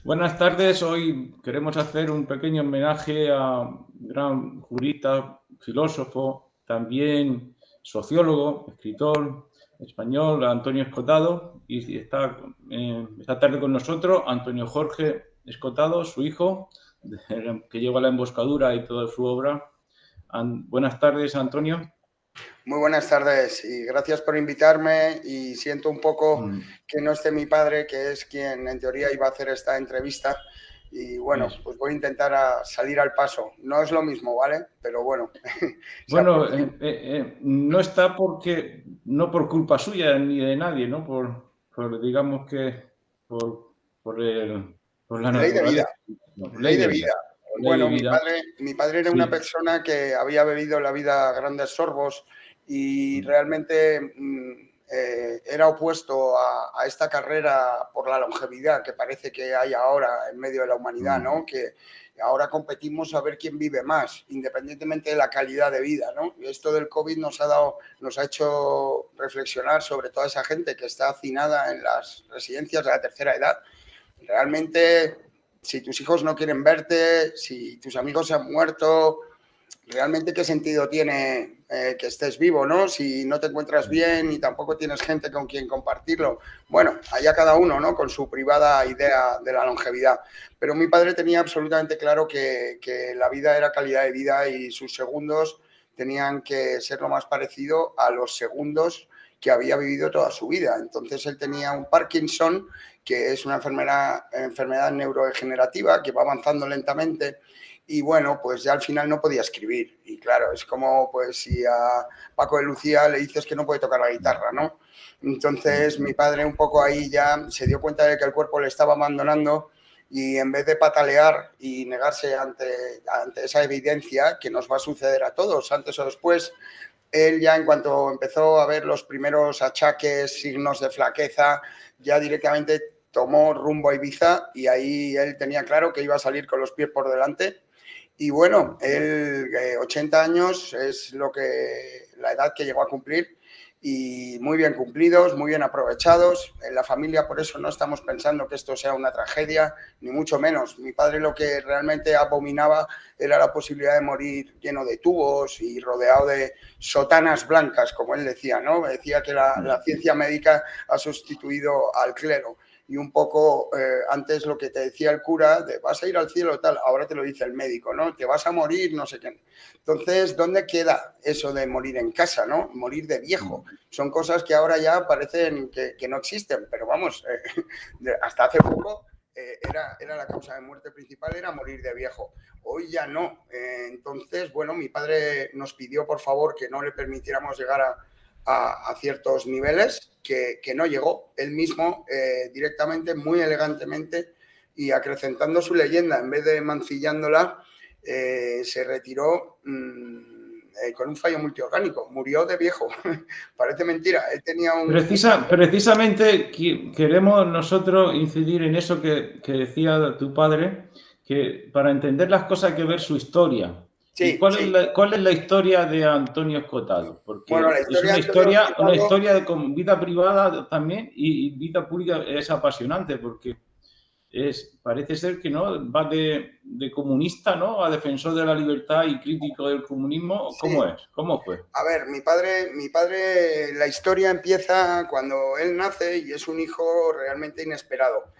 Buenas tardes. Hoy queremos hacer un pequeño homenaje a un gran jurista, filósofo, también sociólogo, escritor español, Antonio Escotado. Y está esta tarde con nosotros Antonio Jorge Escotado, su hijo, que lleva la emboscadura y toda su obra. Buenas tardes, Antonio. Muy buenas tardes y gracias por invitarme y siento un poco que no esté mi padre, que es quien en teoría iba a hacer esta entrevista y bueno, pues voy a intentar salir al paso. No es lo mismo, ¿vale? Pero bueno, se Bueno, aprecia. no está no por culpa suya ni de nadie, ¿no? Digamos que, por, por la Ley de vida, naturaleza, ¿no? ley Ley de de vida. vida. Ley de Bueno, vida, mi padre era una sí. persona que había bebido la vida a grandes sorbos y realmente era opuesto a esta carrera por la longevidad que parece que hay ahora en medio de la humanidad, ¿no? Que ahora competimos a ver quién vive más, independientemente de la calidad de vida, ¿no? Y esto del COVID nos ha hecho reflexionar sobre toda esa gente que está hacinada en las residencias de la tercera edad. Realmente, si tus hijos no quieren verte, si tus amigos se han muerto, realmente qué sentido tiene que estés vivo, ¿no? Si no te encuentras bien y tampoco tienes gente con quien compartirlo. Bueno, allá cada uno, ¿no? Con su privada idea de la longevidad. Pero mi padre tenía absolutamente claro que la vida era calidad de vida y sus segundos tenían que ser lo más parecido a los segundos que había vivido toda su vida. Entonces él tenía un Parkinson, que es una enfermedad neurodegenerativa que va avanzando lentamente y bueno, pues ya al final no podía escribir. Y claro, es como pues si a Paco de Lucía le dices que no puede tocar la guitarra, ¿no? Entonces mi padre un poco ahí ya se dio cuenta de que el cuerpo le estaba abandonando y en vez de patalear y negarse ante esa evidencia que nos va a suceder a todos, antes o después, él ya en cuanto empezó a ver los primeros achaques, signos de flaqueza, ya directamente tomó rumbo a Ibiza y ahí él tenía claro que iba a salir con los pies por delante. Y bueno, él 80 años es la edad que llegó a cumplir y muy bien cumplidos, muy bien aprovechados. En la familia por eso no estamos pensando que esto sea una tragedia, ni mucho menos. Mi padre lo que realmente abominaba era la posibilidad de morir lleno de tubos y rodeado de sotanas blancas, como él decía, ¿no? Decía que la ciencia médica ha sustituido al clero. Y un poco antes lo que te decía el cura, de vas a ir al cielo tal, ahora te lo dice el médico, ¿no? Te vas a morir, no sé qué. Entonces, ¿dónde queda eso de morir en casa, ¿no? Morir de viejo. Son cosas que ahora ya parecen que no existen, pero vamos, hasta hace poco era la causa de muerte principal, era morir de viejo. Hoy ya no. Entonces, bueno, mi padre nos pidió por favor que no le permitiéramos llegar a ciertos niveles que no llegó. Él mismo directamente, muy elegantemente y acrecentando su leyenda, en vez de mancillándola, se retiró con un fallo multiorgánico. Murió de viejo. Parece mentira. Él tenía Precisamente queremos nosotros incidir en eso que decía tu padre, que para entender las cosas hay que ver su historia. ¿Y Sí, sí. cuál es la historia de Antonio Escotado? Bueno, la Porque es historia de Antonio una Escotado. historia con vida privada también y vida pública es apasionante porque parece ser que no va de comunista, ¿no? A defensor de la libertad y crítico del comunismo. ¿Cómo Sí. es? ¿Cómo fue? A ver, mi padre, la historia empieza cuando él nace y es un hijo realmente inesperado.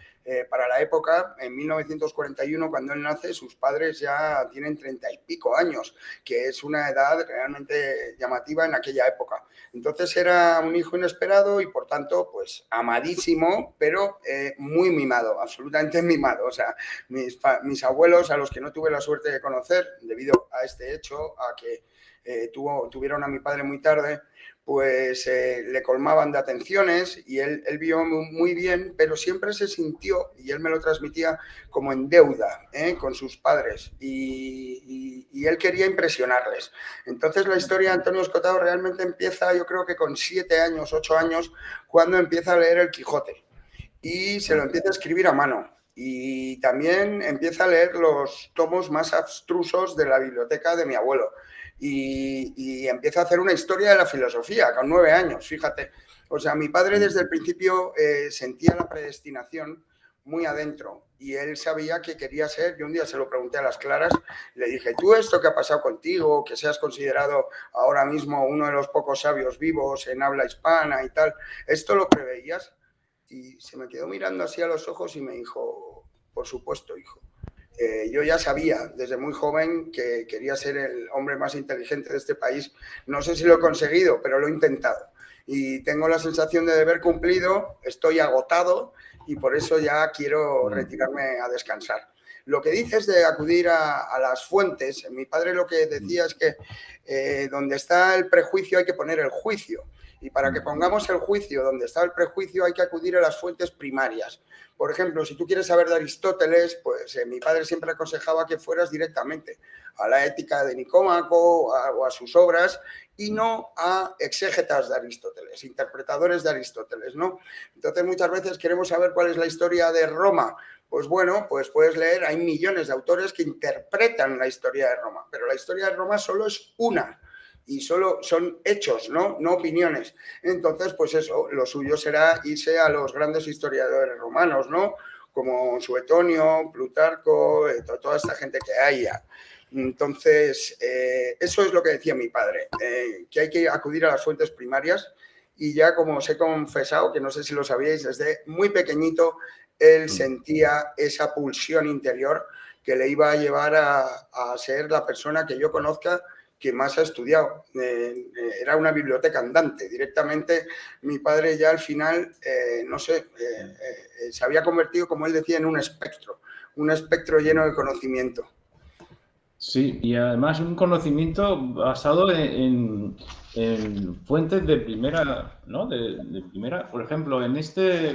Para la época, en 1941, cuando él nace, sus padres ya tienen 30 y pico años, que es una edad realmente llamativa en aquella época. Entonces era un hijo inesperado y por tanto, pues amadísimo, pero muy mimado, absolutamente mimado. O sea, mis abuelos, a los que no tuve la suerte de conocer, debido a este hecho, a que tuvieron a mi padre muy tarde, pues le colmaban de atenciones y él vio muy bien, pero siempre se sintió, y él me lo transmitía, como en deuda con sus padres y él quería impresionarles. Entonces la historia de Antonio Escotado realmente empieza, yo creo que con 7 años, 8 años, cuando empieza a leer el Quijote y se lo empieza a escribir a mano. Y también empieza a leer los tomos más abstrusos de la biblioteca de mi abuelo. Y empieza a hacer una historia de la filosofía con 9 años, fíjate. O sea, mi padre desde el principio sentía la predestinación muy adentro. Y él sabía que quería ser, yo un día se lo pregunté a las claras, le dije, tú esto que ha pasado contigo, que seas considerado ahora mismo uno de los pocos sabios vivos en habla hispana y tal, ¿esto lo preveías? Y se me quedó mirando así a los ojos y me dijo, por supuesto, hijo. Yo ya sabía desde muy joven que quería ser el hombre más inteligente de este país. No sé si lo he conseguido, pero lo he intentado. Y tengo la sensación de deber cumplido, estoy agotado y por eso ya quiero retirarme a descansar. Lo que dices de acudir a las fuentes, mi padre lo que decía es que donde está el prejuicio hay que poner el juicio. Y para que pongamos el juicio donde está el prejuicio hay que acudir a las fuentes primarias. Por ejemplo, si tú quieres saber de Aristóteles, pues mi padre siempre aconsejaba que fueras directamente a la Ética de Nicómaco o a sus obras y no a exégetas de Aristóteles, interpretadores de Aristóteles, ¿no? Entonces muchas veces queremos saber cuál es la historia de Roma. Pues bueno, pues puedes leer, hay millones de autores que interpretan la historia de Roma, pero la historia de Roma solo es una y solo son hechos, ¿no? No opiniones. Entonces, pues eso, lo suyo será irse a los grandes historiadores romanos, ¿no? Como Suetonio, Plutarco, toda esta gente que haya. Entonces, eso es lo que decía mi padre, que hay que acudir a las fuentes primarias y ya como os he confesado, que no sé si lo sabíais, desde muy pequeñito él sentía esa pulsión interior que le iba a llevar a ser la persona que yo conozca que más ha estudiado. Era una biblioteca andante. Directamente mi padre ya al final, no sé, se había convertido, como él decía, en un espectro lleno de conocimiento. Sí, y además un conocimiento basado en fuentes de primera, ¿no? De primera, por ejemplo, en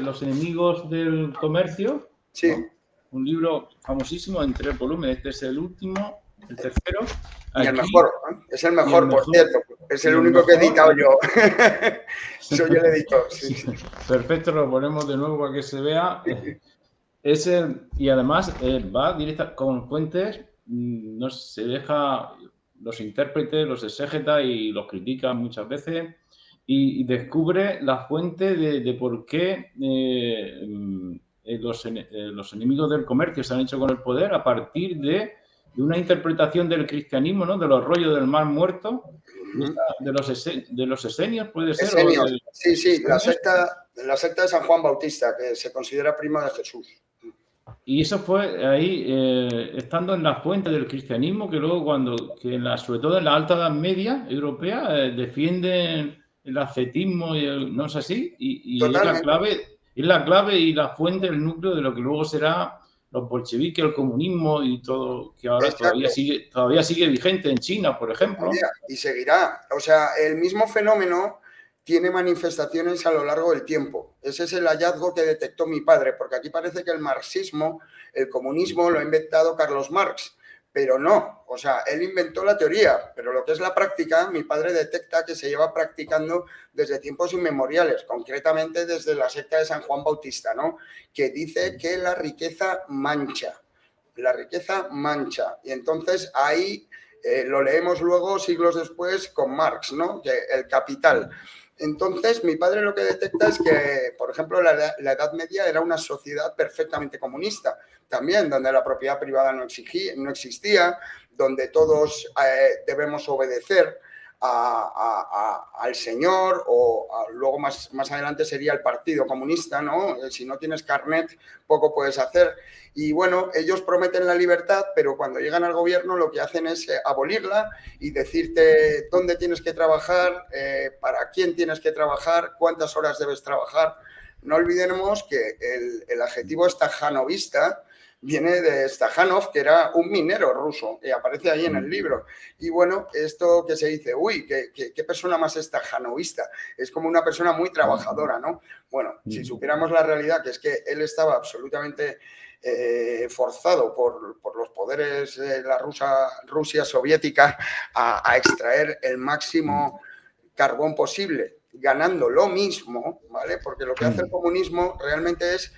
Los enemigos del comercio, sí, ¿no? Un libro famosísimo en 3 volúmenes, este es el último, el tercero. Y el mejor, ¿eh? Es el mejor, por cierto, es el único que he editado yo. Soy el editor. Sí. Perfecto, lo ponemos de nuevo para que se vea. Y además va directa con fuentes, no se deja, los intérpretes, los exégeta y los critican muchas veces y descubre la fuente de por qué los enemigos del comercio se han hecho con el poder a partir de una interpretación del cristianismo, ¿no? De los rollos del mar muerto, de los esenios, puede ser. Esenios. Sí, la secta de San Juan Bautista, que se considera prima de Jesús. Y eso fue ahí, estando en la fuente del cristianismo, que luego sobre todo en la Alta Edad Media europea, defienden el ascetismo, ¿no es así? Y es la clave y la fuente, el núcleo de lo que luego será los bolcheviques, el comunismo y todo, que ahora todavía sigue vigente en China, por ejemplo. Y seguirá. O sea, el mismo fenómeno tiene manifestaciones a lo largo del tiempo. Ese es el hallazgo que detectó mi padre, porque aquí parece que el marxismo, el comunismo, lo ha inventado Carlos Marx, pero no. O sea, él inventó la teoría, pero lo que es la práctica, mi padre detecta que se lleva practicando desde tiempos inmemoriales, concretamente desde la secta de San Juan Bautista, ¿no? Que dice que la riqueza mancha. La riqueza mancha. Y entonces ahí lo leemos luego, siglos después, con Marx, ¿no? Que el Capital. Entonces, mi padre lo que detecta es que, por ejemplo, la Edad Media era una sociedad perfectamente comunista, también donde la propiedad privada no existía, donde todos debemos obedecer al señor luego más adelante sería el Partido Comunista, ¿no? Si no tienes carnet, poco puedes hacer. Y bueno, ellos prometen la libertad, pero cuando llegan al gobierno lo que hacen es abolirla y decirte dónde tienes que trabajar, para quién tienes que trabajar, cuántas horas debes trabajar. No olvidemos que el adjetivo stajanovista viene de Stajanov, que era un minero ruso, que aparece ahí en el libro. Y bueno, esto que se dice, uy, qué persona más stajanovista, es como una persona muy trabajadora, ¿no? Bueno, si supiéramos la realidad, que es que él estaba absolutamente forzado por los poderes de la Rusia soviética a extraer el máximo carbón posible, ganando lo mismo, ¿vale? Porque lo que hace el comunismo realmente es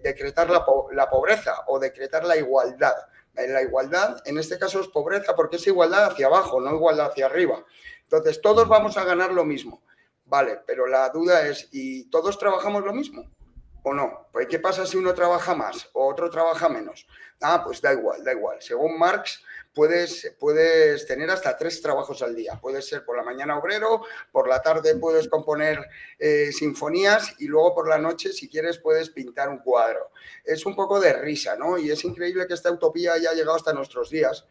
decretar la pobreza o decretar la igualdad. La igualdad, en este caso, es pobreza porque es igualdad hacia abajo, no igualdad hacia arriba. Entonces, todos vamos a ganar lo mismo, ¿vale? Pero la duda es, ¿y todos trabajamos lo mismo? ¿O no? Pues ¿qué pasa si uno trabaja más o otro trabaja menos? Ah, pues da igual, da igual. Según Marx, puedes tener hasta 3 trabajos al día. Puedes ser por la mañana obrero, por la tarde puedes componer sinfonías y luego por la noche, si quieres, puedes pintar un cuadro. Es un poco de risa, ¿no? Y es increíble que esta utopía haya llegado hasta nuestros días.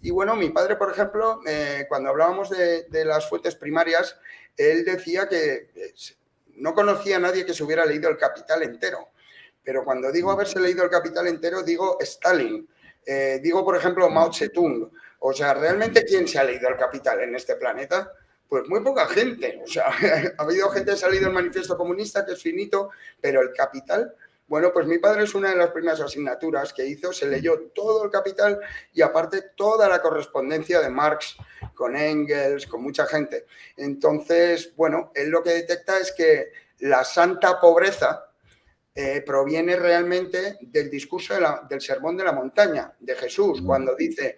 Y bueno, mi padre, por ejemplo, cuando hablábamos de las fuentes primarias, él decía que no conocía a nadie que se hubiera leído El Capital entero. Pero cuando digo haberse leído El Capital entero, digo Stalin, digo, por ejemplo, Mao Zedong. O sea, ¿realmente quién se ha leído El Capital en este planeta? Pues muy poca gente. O sea, ha habido gente que se ha leído el Manifiesto Comunista, que es finito, pero El Capital... Bueno, pues mi padre es una de las primeras asignaturas que hizo, se leyó todo El Capital y aparte toda la correspondencia de Marx con Engels, con mucha gente. Entonces, bueno, él lo que detecta es que la santa pobreza proviene realmente del discurso del sermón de la montaña de Jesús, cuando dice,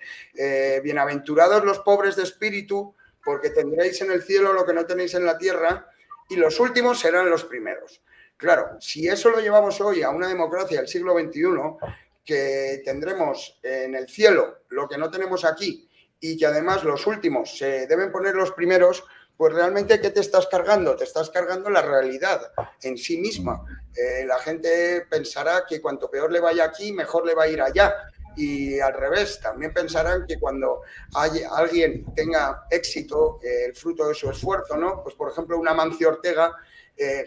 bienaventurados los pobres de espíritu, porque tendréis en el cielo lo que no tenéis en la tierra, y los últimos serán los primeros. Claro, si eso lo llevamos hoy a una democracia del siglo XXI, que tendremos en el cielo lo que no tenemos aquí y que además los últimos se deben poner los primeros, pues realmente, ¿qué te estás cargando? Te estás cargando la realidad en sí misma. La gente pensará que cuanto peor le vaya aquí, mejor le va a ir allá. Y al revés, también pensarán que cuando alguien tenga éxito, el fruto de su esfuerzo, ¿no? Pues por ejemplo, una Amancio Ortega,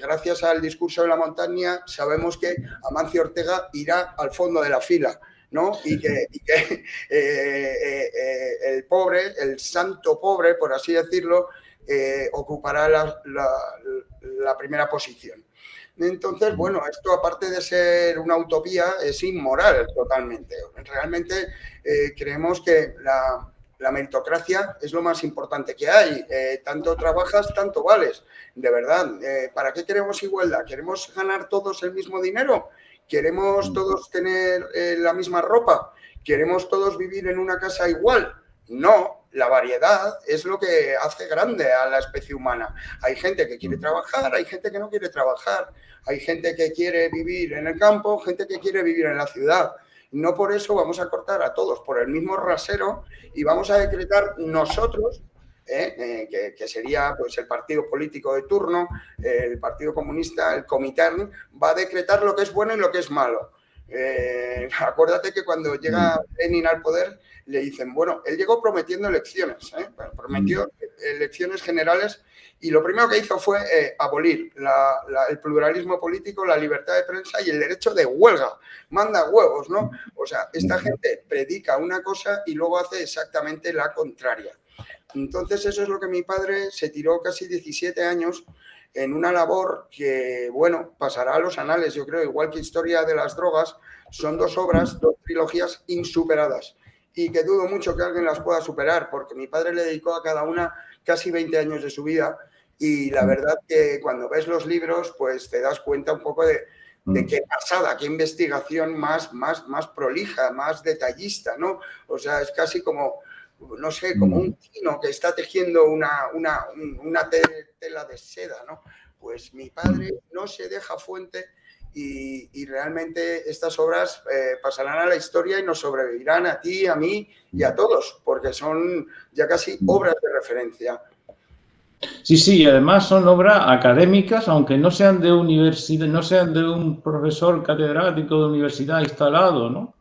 gracias al discurso de la montaña, sabemos que Amancio Ortega irá al fondo de la fila, ¿no? Y que el pobre, el santo pobre, por así decirlo, ocupará la primera posición. Entonces, bueno, esto aparte de ser una utopía, es inmoral totalmente. Realmente creemos que la meritocracia es lo más importante que hay. Tanto trabajas, tanto vales. De verdad, ¿para qué queremos igualdad? ¿Queremos ganar todos el mismo dinero? ¿Queremos todos tener la misma ropa? ¿Queremos todos vivir en una casa igual? No, la variedad es lo que hace grande a la especie humana. Hay gente que quiere trabajar, hay gente que no quiere trabajar, hay gente que quiere vivir en el campo, gente que quiere vivir en la ciudad. No por eso vamos a cortar a todos por el mismo rasero y vamos a decretar nosotros, que sería pues el partido político de turno, el Partido Comunista, el Comintern, va a decretar lo que es bueno y lo que es malo. Acuérdate que cuando llega Lenin al poder le dicen, bueno, él llegó prometiendo elecciones, prometió elecciones generales y lo primero que hizo fue abolir el pluralismo político, la libertad de prensa y el derecho de huelga. Manda huevos, ¿no? O sea, esta gente predica una cosa y luego hace exactamente la contraria. Entonces eso es lo que mi padre se tiró casi 17 años en una labor que, bueno, pasará a los anales, yo creo, igual que Historia de las drogas, son 2 obras, 2 trilogías insuperadas y que dudo mucho que alguien las pueda superar, porque mi padre le dedicó a cada una casi 20 años de su vida y la verdad que cuando ves los libros, pues te das cuenta un poco de qué pasada, qué investigación más prolija, más detallista, ¿no? O sea, es casi como, no sé, como un chino que está tejiendo una tela de seda, ¿no? Pues mi padre no se deja fuente y realmente estas obras pasarán a la historia y nos sobrevivirán a ti, a mí y a todos, porque son ya casi obras de referencia. Sí, sí, y además son obras académicas, aunque no sean de universidad, no sean de un profesor catedrático de universidad instalado, ¿no?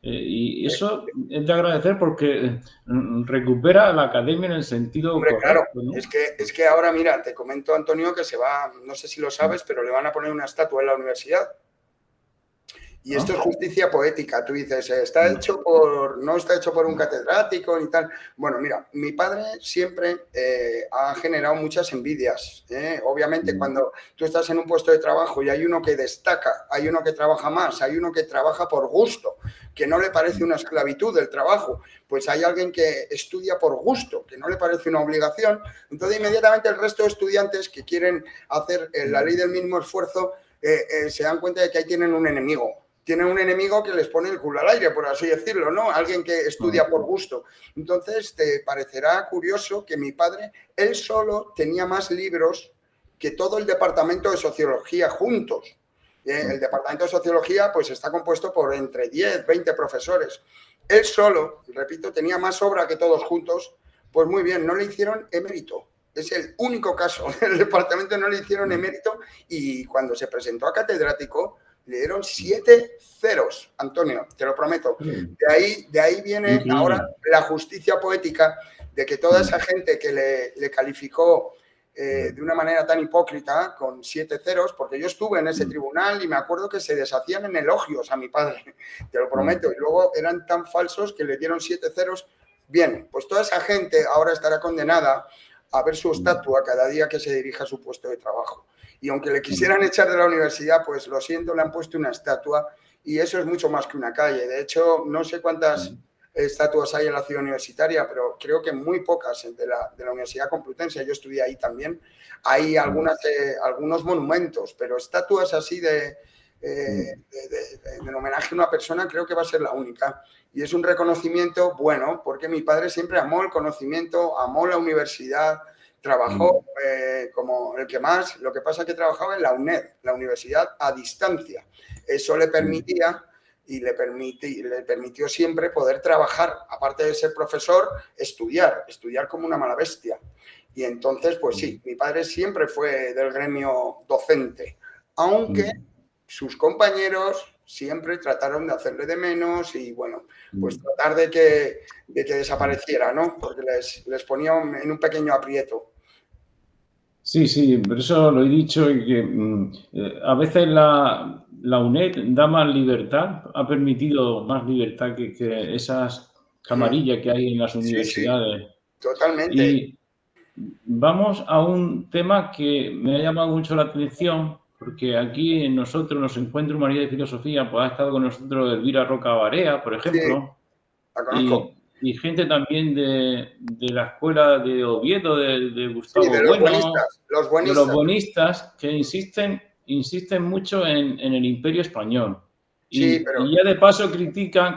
Y eso es de agradecer porque recupera la academia en el sentido Hombre, correcto, claro, ¿no? es que ahora, mira, te comento, Antonio, que se va, no sé si lo sabes, pero le van a poner una estatua en la universidad. Y esto es justicia poética. Tú dices, no está hecho por un catedrático ni tal. Bueno, mira, mi padre siempre ha generado muchas envidias. Obviamente, cuando tú estás en un puesto de trabajo y hay uno que destaca, hay uno que trabaja más, hay uno que trabaja por gusto, que no le parece una esclavitud el trabajo, pues hay alguien que estudia por gusto, que no le parece una obligación. Entonces, inmediatamente el resto de estudiantes que quieren hacer la ley del mínimo esfuerzo se dan cuenta de que ahí tienen un enemigo. Tienen un enemigo que les pone el culo al aire, por así decirlo, ¿no? Alguien que estudia por gusto. Entonces, te parecerá curioso que mi padre, él solo tenía más libros que todo el departamento de sociología juntos. El departamento de sociología pues está compuesto por entre 10, 20 profesores. Él solo, repito, tenía más obra que todos juntos. Pues muy bien, no le hicieron emérito. Es el único caso. El departamento no le hicieron emérito y cuando se presentó a catedrático le dieron 7 ceros, Antonio, te lo prometo. De ahí viene ahora la justicia poética de que toda esa gente que le calificó de una manera tan hipócrita, con 7 ceros, porque yo estuve en ese tribunal y me acuerdo que se deshacían en elogios a mi padre, te lo prometo, y luego eran tan falsos que le dieron 7 ceros. Bien, pues toda esa gente ahora estará condenada a ver su estatua cada día que se dirija a su puesto de trabajo. Y aunque le quisieran echar de la universidad, pues lo siento, le han puesto una estatua y eso es mucho más que una calle. De hecho, no sé cuántas estatuas hay en la ciudad universitaria, pero creo que muy pocas de la Universidad Complutense. Yo estudié ahí también. Hay algunos monumentos, pero estatuas así en homenaje a una persona creo que va a ser la única. Y es un reconocimiento bueno, porque mi padre siempre amó el conocimiento, amó la universidad, trabajó como el que más, lo que pasa es que trabajaba en la UNED, la universidad a distancia. Eso le permitía y le permitió siempre poder trabajar, aparte de ser profesor, estudiar como una mala bestia. Y entonces, pues sí, mi padre siempre fue del gremio docente, aunque sus compañeros siempre trataron de hacerle de menos y, bueno, pues tratar de que desapareciera, ¿no? Porque les ponía en un pequeño aprieto. Sí, sí, por eso lo he dicho y que a veces la UNED da más libertad, ha permitido más libertad que esas camarillas que hay en las universidades. Sí, totalmente. Y vamos a un tema que me ha llamado mucho la atención, porque aquí nosotros nos encuentra María de Filosofía, pues ha estado con nosotros Elvira Roca Barea, por ejemplo. Sí, la conozco. Y gente también de la escuela de Oviedo, de Gustavo de los buenistas, los buenistas. De los buenistas, que insisten mucho en el Imperio Español. Y ya de paso critican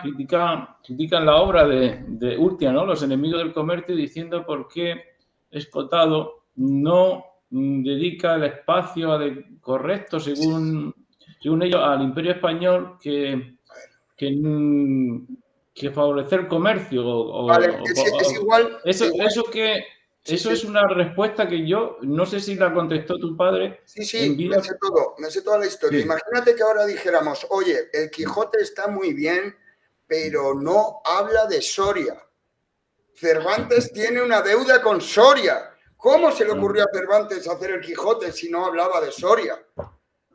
la obra de Urtia, ¿no? Los enemigos del comercio, diciendo por qué Escotado no dedica el espacio correcto, según ellos, al Imperio Español que favorecer el comercio. Vale, es igual. Eso es una respuesta que yo no sé si la contestó tu padre. Sí, me sé toda la historia. Sí. Imagínate que ahora dijéramos, oye, el Quijote está muy bien, pero no habla de Soria. Cervantes tiene una deuda con Soria. ¿Cómo se le ocurrió a Cervantes hacer el Quijote si no hablaba de Soria?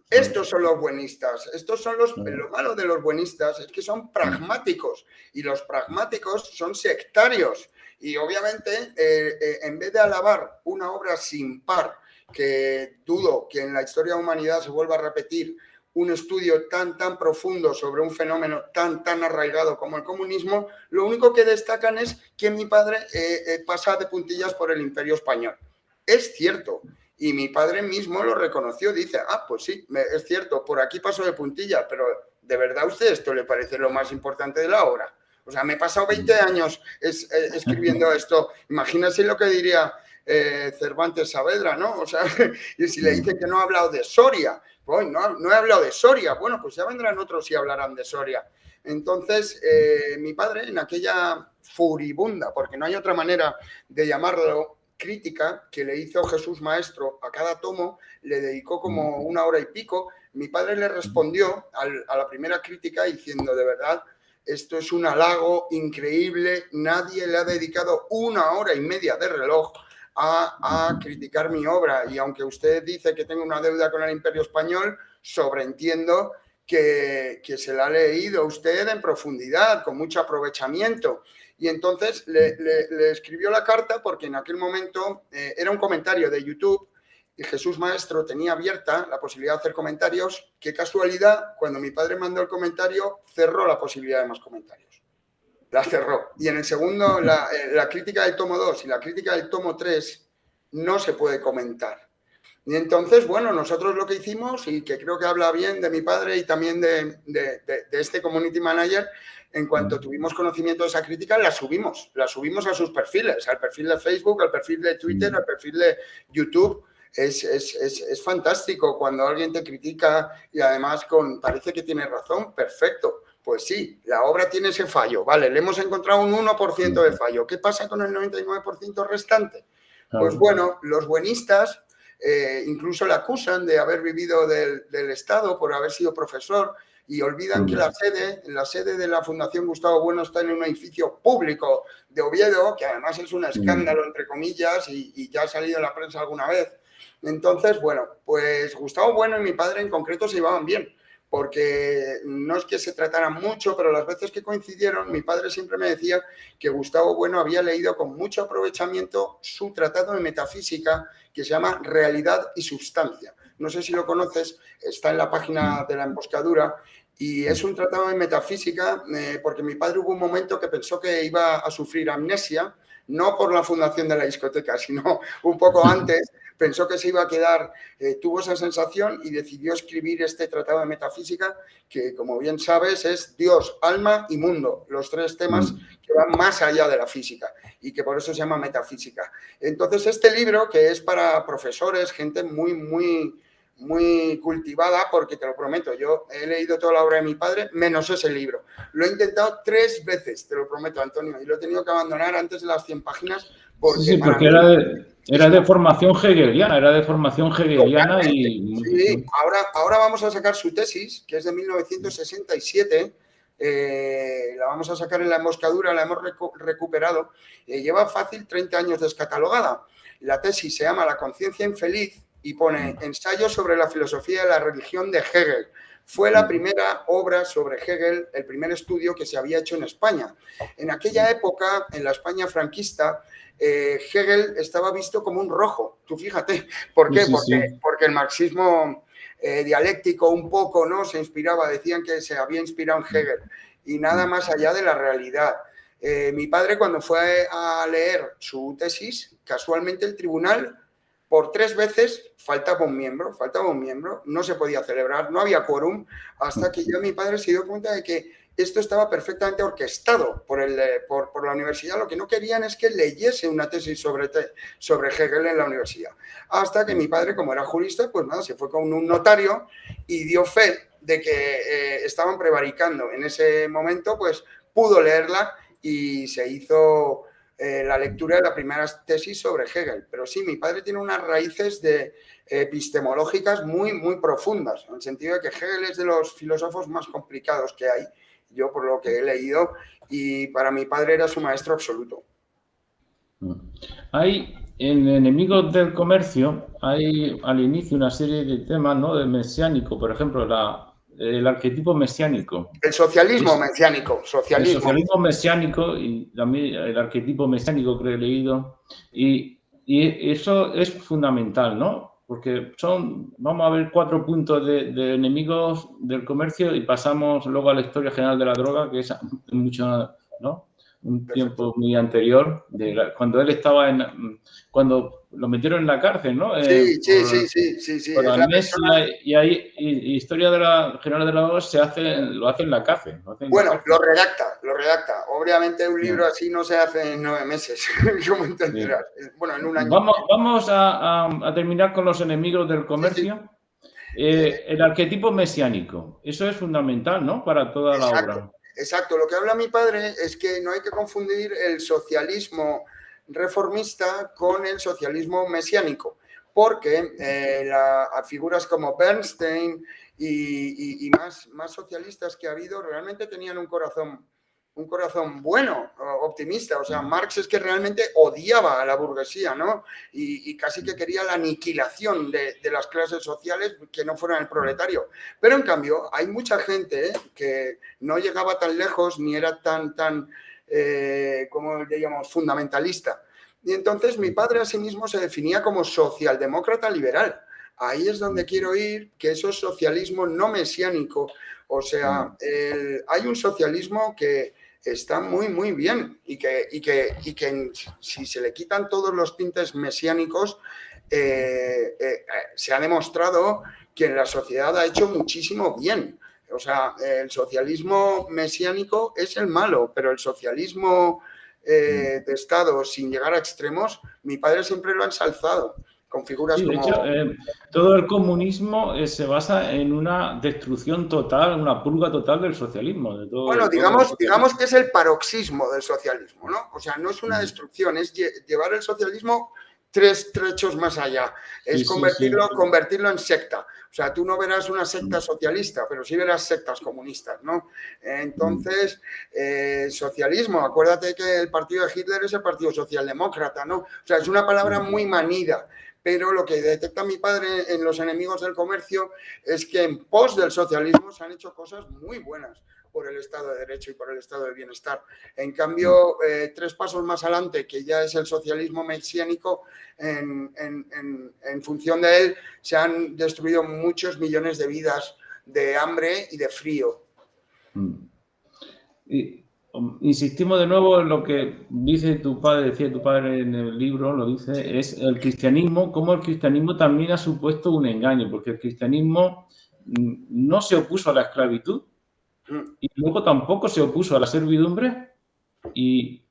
Estos son los buenistas, lo malo de los buenistas es que son pragmáticos y los pragmáticos son sectarios y obviamente en vez de alabar una obra sin par, que dudo que en la historia de la humanidad se vuelva a repetir un estudio tan profundo sobre un fenómeno tan arraigado como el comunismo, lo único que destacan es que mi padre pasa de puntillas por el Imperio Español. Es cierto. Y mi padre mismo lo reconoció, dice, pues sí, es cierto, por aquí paso de puntilla, pero ¿de verdad a usted esto le parece lo más importante de la obra? O sea, me he pasado 20 años escribiendo esto, imagínese lo que diría Cervantes Saavedra, ¿no? O sea, y si le dicen que no ha hablado de Soria, pues no he hablado de Soria, bueno, pues ya vendrán otros y hablarán de Soria. Entonces, mi padre en aquella furibunda, porque no hay otra manera de llamarlo, crítica que le hizo Jesús Maestro a cada tomo, le dedicó como 1 hora y pico. Mi padre le respondió a la primera crítica diciendo, de verdad, esto es un halago increíble, nadie le ha dedicado 1 hora y media de reloj a criticar mi obra y aunque usted dice que tengo una deuda con el Imperio Español, sobreentiendo que se la ha leído usted en profundidad, con mucho aprovechamiento. Y entonces le escribió la carta porque en aquel momento era un comentario de YouTube y Jesús Maestro tenía abierta la posibilidad de hacer comentarios. Qué casualidad, cuando mi padre mandó el comentario, cerró la posibilidad de más comentarios. La cerró. Y en el segundo, la crítica del tomo 2 y la crítica del tomo 3 no se puede comentar. Y entonces, bueno, nosotros lo que hicimos, y que creo que habla bien de mi padre y también de este community manager, en cuanto tuvimos conocimiento de esa crítica, la subimos a sus perfiles, al perfil de Facebook, al perfil de Twitter, al perfil de YouTube. es fantástico cuando alguien te critica y además parece que tiene razón, perfecto. Pues sí, la obra tiene ese fallo, vale, le hemos encontrado un 1% de fallo. ¿Qué pasa con el 99% restante? Pues bueno, los buenistas incluso le acusan de haber vivido del Estado por haber sido profesor y olvidan que la sede de la Fundación Gustavo Bueno está en un edificio público de Oviedo, que además es un escándalo, entre comillas, y ya ha salido en la prensa alguna vez. Entonces, bueno, pues Gustavo Bueno y mi padre en concreto se llevaban bien, porque no es que se trataran mucho, pero las veces que coincidieron, mi padre siempre me decía que Gustavo Bueno había leído con mucho aprovechamiento su tratado de metafísica que se llama Realidad y Substancia. No sé si lo conoces, está en la página de La Emboscadura y es un tratado de metafísica porque mi padre hubo un momento que pensó que iba a sufrir amnesia, no por la fundación de la discoteca, sino un poco antes, pensó que se iba a quedar, tuvo esa sensación y decidió escribir este tratado de metafísica que, como bien sabes, es Dios, alma y mundo, los tres temas que van más allá de la física y que por eso se llama metafísica. Entonces, este libro, que es para profesores, gente muy cultivada, porque te lo prometo, yo he leído toda la obra de mi padre, menos ese libro. Lo he intentado 3 veces, te lo prometo, Antonio, y lo he tenido que abandonar antes de las 100 páginas porque, sí, porque era de formación hegeliana, y... Sí, ahora vamos a sacar su tesis, que es de 1967, la vamos a sacar en La Emboscadura, la hemos recuperado, lleva fácil 30 años descatalogada. La tesis se llama La conciencia infeliz y pone ensayo sobre la filosofía de la religión de Hegel. Fue la primera obra sobre Hegel, el primer estudio que se había hecho en España. En aquella época, en la España franquista, Hegel estaba visto como un rojo. Tú fíjate, ¿por qué? Porque el marxismo dialéctico un poco, ¿no? Se inspiraba, decían que se había inspirado en Hegel y nada más allá de la realidad. Mi padre, cuando fue a leer su tesis, casualmente el tribunal, por 3 veces faltaba un miembro, no se podía celebrar, no había quórum, hasta que ya mi padre se dio cuenta de que esto estaba perfectamente orquestado por la universidad. Lo que no querían es que leyese una tesis sobre Hegel en la universidad. Hasta que mi padre, como era jurista, pues nada, se fue con un notario y dio fe de que estaban prevaricando. En ese momento, pues pudo leerla y se hizo la lectura de la primera tesis sobre Hegel. Pero sí, mi padre tiene unas raíces epistemológicas muy profundas, en el sentido de que Hegel es de los filósofos más complicados que hay, yo por lo que he leído, y para mi padre era su maestro absoluto. Hay en Enemigos del Comercio, hay al inicio una serie de temas, ¿no?, de mesiánico, por ejemplo, el arquetipo mesiánico. El socialismo mesiánico. El socialismo mesiánico y también el arquetipo mesiánico que he leído. Y eso es fundamental, ¿no? Porque vamos a ver 4 puntos de Enemigos del Comercio y pasamos luego a la historia general de la droga, que es mucho, ¿no?, un tiempo muy anterior, cuando él estaba cuando lo metieron en la cárcel, ¿no? Sí. Por amnesia, y ahí historia de la general de la droga lo hace en la cárcel. Bueno, lo redacta. Obviamente un libro así no se hace en 9 meses, ¿cómo entenderás? Bueno, en un año. Vamos a terminar con los Enemigos del Comercio. El arquetipo mesiánico, eso es fundamental, ¿no?, para toda la obra. Exacto, lo que habla mi padre es que no hay que confundir el socialismo reformista con el socialismo mesiánico, porque figuras como Bernstein y más socialistas que ha habido realmente tenían un corazón bueno, optimista. O sea, Marx es que realmente odiaba a la burguesía, ¿no? Y casi que quería la aniquilación de las clases sociales que no fueran el proletario. Pero en cambio, hay mucha gente que no llegaba tan lejos ni era tan como le llamamos, fundamentalista. Y entonces mi padre a sí mismo se definía como socialdemócrata liberal. Ahí es donde quiero ir, que eso es socialismo no mesiánico. O sea, hay un socialismo que está muy bien y que si se le quitan todos los tintes mesiánicos, se ha demostrado que en la sociedad ha hecho muchísimo bien. O sea, el socialismo mesiánico es el malo, pero el socialismo de Estado sin llegar a extremos, mi padre siempre lo ha ensalzado. con figuras Sí, de como... hecho, todo el comunismo se basa en una destrucción total, una purga total del socialismo, de Bueno, todo el digamos socialismo. que es el paroxismo del socialismo, ¿no? O sea, no es una Ujú. destrucción, es llevar el socialismo tres trechos más allá. Sí, Es sí, sí. convertirlo en secta. O sea, tú no verás una secta Mm, socialista, pero sí verás sectas comunistas, ¿no? mm, Entonces, socialismo, acuérdate que el partido de Hitler es el partido socialdemócrata, ¿no? O sea, es una palabra mm, muy manida. Pero lo que detecta mi padre en los enemigos del comercio es que en pos del socialismo se han hecho cosas muy buenas por el Estado de Derecho y por el Estado de Bienestar. En mm. cambio, tres pasos más adelante, que ya es el socialismo mesiánico, en función de él se han destruido muchos millones de vidas de hambre y de frío. Mm. Y, insistimos de nuevo en lo que dice tu padre, decía tu padre en el libro, lo dice, Sí. es el cristianismo, cómo el cristianismo también ha supuesto un engaño, porque el cristianismo no se opuso a la esclavitud y luego tampoco se opuso a la servidumbre y,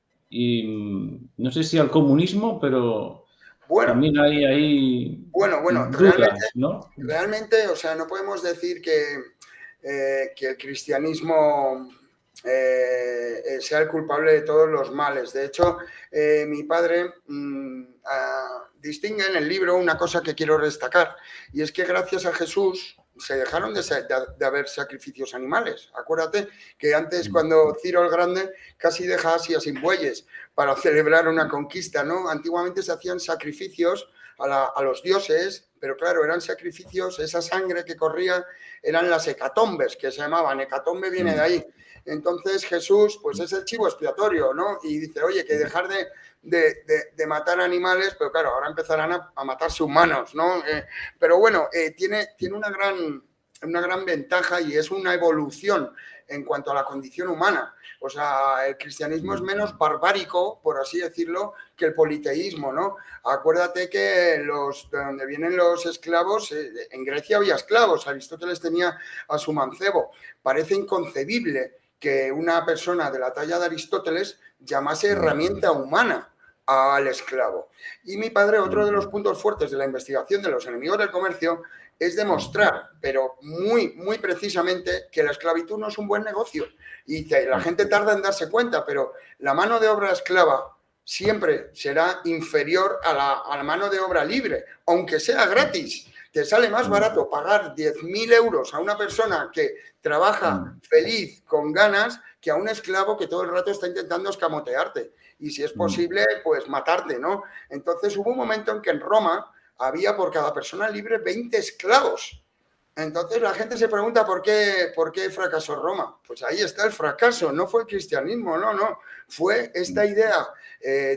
no sé si al comunismo, pero Bueno, también hay ahí bueno, dudas, ¿no? realmente, o sea, no podemos decir que el cristianismo sea el culpable de todos los males. De hecho, mi padre distingue en el libro una cosa que quiero destacar, y es que gracias a Jesús se dejaron de haber sacrificios animales. Acuérdate que antes, cuando Ciro el Grande casi deja Asia sin bueyes para celebrar una conquista, ¿no? Antiguamente se hacían sacrificios a los dioses, pero claro, eran sacrificios, esa sangre que corría eran las hecatombes, que se llamaban, hecatombe viene de ahí. Entonces Jesús, pues es el chivo expiatorio, ¿no? Y dice, oye, que dejar de matar animales, pero claro, ahora empezarán a matarse humanos, ¿no? Pero bueno, tiene una gran ventaja y es una evolución en cuanto a la condición humana. O sea, el cristianismo es menos barbárico, por así decirlo, que el politeísmo, ¿no? Acuérdate que de donde vienen los esclavos, en Grecia había esclavos, Aristóteles tenía a su mancebo. Parece inconcebible que una persona de la talla de Aristóteles llamase herramienta humana al esclavo. Y mi padre, otro de los puntos fuertes de la investigación de los enemigos del comercio es demostrar, pero muy, muy precisamente, que la esclavitud no es un buen negocio y que la gente tarda en darse cuenta, pero la mano de obra esclava siempre será inferior a la mano de obra libre, aunque sea gratis. Te sale más barato pagar 10.000 euros a una persona que trabaja feliz, con ganas, que a un esclavo que todo el rato está intentando escamotearte. Y si es posible, pues matarte, ¿no? Entonces hubo un momento en que en Roma había por cada persona libre 20 esclavos. Entonces la gente se pregunta por qué fracasó Roma. Pues ahí está el fracaso, no fue el cristianismo, no. Fue esta idea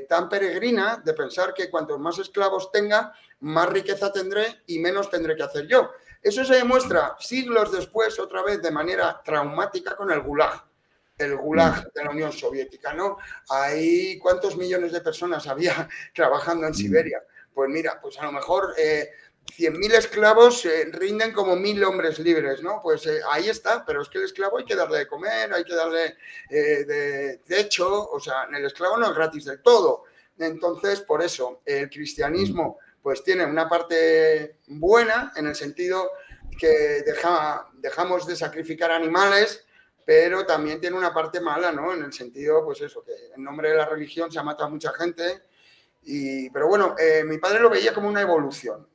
tan peregrina de pensar que cuantos más esclavos tenga, más riqueza tendré y menos tendré que hacer yo. Eso se demuestra siglos después, otra vez de manera traumática, con el Gulag de la Unión Soviética, ¿no? Ahí, ¿cuántos millones de personas había trabajando en Siberia? Pues mira, pues a lo mejor 100.000 esclavos rinden como 1.000 hombres libres, ¿no? Pues ahí está, pero es que el esclavo hay que darle de comer, hay que darle de techo, o sea, el esclavo no es gratis del todo. Entonces, por eso, el cristianismo pues tiene una parte buena en el sentido que dejamos de sacrificar animales, pero también tiene una parte mala, ¿no? En el sentido, pues eso, que en nombre de la religión se ha matado a mucha gente. Pero bueno, mi padre lo veía como una evolución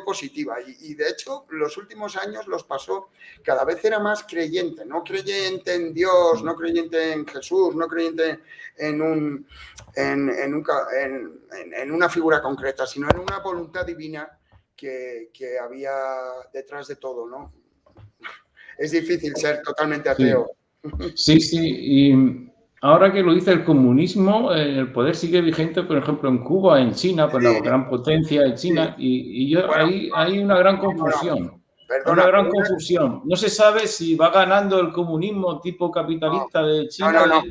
positiva y de hecho los últimos años los pasó, cada vez era más creyente, no creyente en Dios, no creyente en Jesús, no creyente en una figura concreta, sino en una voluntad divina que había detrás de todo, ¿no? Es difícil ser totalmente ateo. Sí, sí, y ahora que lo dice el comunismo, el poder sigue vigente, por ejemplo, en Cuba, en China, con la Sí, gran potencia de sí. China, y yo Bueno, hay una gran no, confusión. Hay una perdona, gran confusión. No se sabe si va ganando el comunismo tipo capitalista de China. no.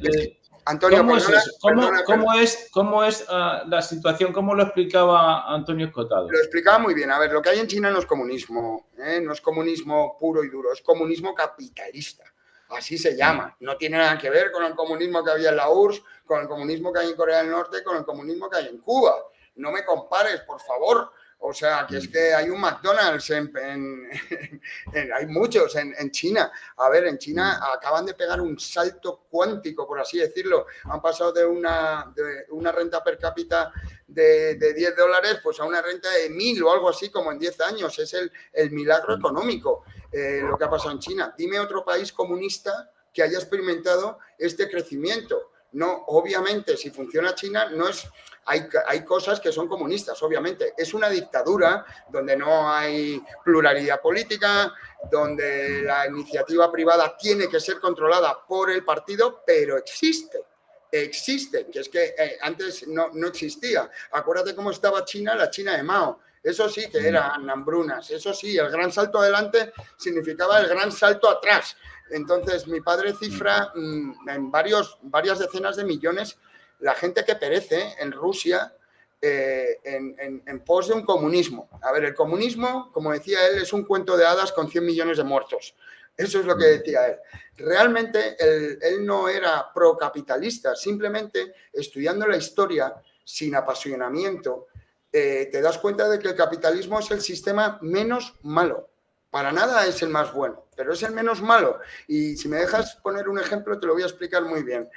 Antonio, ¿Cómo es perdona, eso? ¿Cómo es la situación? ¿Cómo lo explicaba Antonio lo Escotado? explicaba muy bien. A ver, lo que hay en China no es comunismo, no es comunismo puro y duro, es comunismo capitalista. Así se llama. No tiene nada que ver con el comunismo que había en la URSS, con el comunismo que hay en Corea del Norte, con el comunismo que hay en Cuba. No me compares, por favor. O sea, que es que hay un McDonald's, hay muchos en China. A ver, en China acaban de pegar un salto cuántico, por así decirlo. Han pasado de una renta per cápita de $10 pues a una renta de 1.000 o algo así como en 10 años. Es el milagro económico lo que ha pasado en China. Dime otro país comunista que haya experimentado este crecimiento. No, obviamente, si funciona China, no es... Hay cosas que son comunistas, obviamente. Es una dictadura donde no hay pluralidad política, donde la iniciativa privada tiene que ser controlada por el partido, pero existe, que es que antes no existía. Acuérdate cómo estaba China, la China de Mao. Eso sí que eran hambrunas. Eso sí, el gran salto adelante significaba el gran salto atrás. Entonces, mi padre cifra en varias decenas de millones la gente que perece en Rusia en pos de un comunismo. A ver, el comunismo, como decía él, es un cuento de hadas con 100 millones de muertos. Eso es lo que decía él. Realmente él no era procapitalista, simplemente estudiando la historia sin apasionamiento, te das cuenta de que el capitalismo es el sistema menos malo. Para nada es el más bueno, pero es el menos malo. Y si me dejas poner un ejemplo, te lo voy a explicar muy bien.